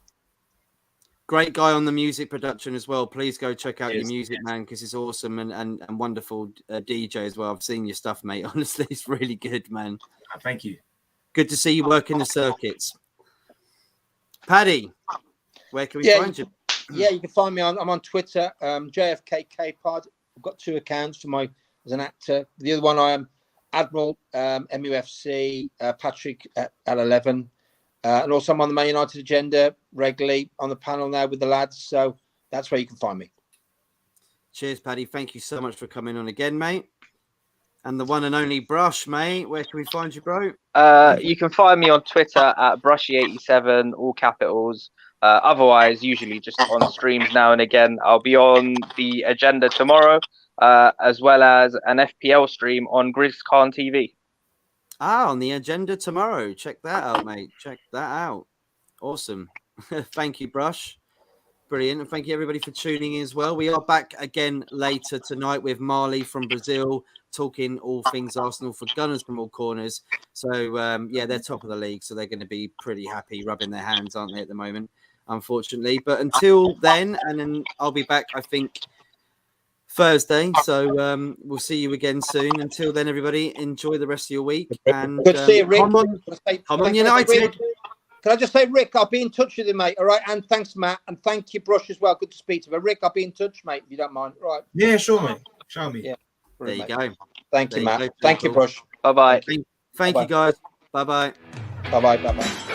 Great guy on the music production as well. Please go check out your music, man, because it's awesome and wonderful DJ as well. I've seen your stuff, mate. Honestly, it's really good, man. Thank you. Good to see you working the circuits. Paddy, where can we find you? Yeah, you can find me I'm on Twitter, JFKKpod. I've got 2 accounts as an actor. The other one I am Admiral MUFC, Patrick at L11. And also I'm on the Man United agenda regularly on the panel now with the lads. So that's where you can find me. Cheers, Paddy. Thank you so much for coming on again, mate. And the one and only Brush, mate. Where can we find you, bro? You can find me on Twitter at Brushy87, all capitals. Otherwise, usually just on streams now and again. I'll be on the agenda tomorrow, as well as an FPL stream on GrizzCon TV. On the agenda tomorrow. Check that out, mate. Check that out. Awesome. Thank you, Brush. Brilliant. And thank you, everybody, for tuning in as well. We are back again later tonight with Marley from Brazil, talking all things Arsenal for Gunners from all corners. So, they're top of the league, so they're going to be pretty happy, rubbing their hands, aren't they, at the moment, unfortunately. But until then, and then I'll be back, I think, Thursday. So we'll see you again soon. Until then, everybody, enjoy the rest of your week. And good to see you, Rick. Come on United. Can I just say, Rick, I'll be in touch with you, mate. All right, and thanks, Matt, and thank you, Brush, as well. Good to speak to you. Rick, I'll be in touch, mate, if you don't mind. All right. Yeah, sure, mate. Show me. Yeah. There you Mate. go. Thank There you, you Matt. go, Thank you, people. Brush. Bye bye. Thank you, guys. Bye bye. Bye bye. Bye bye.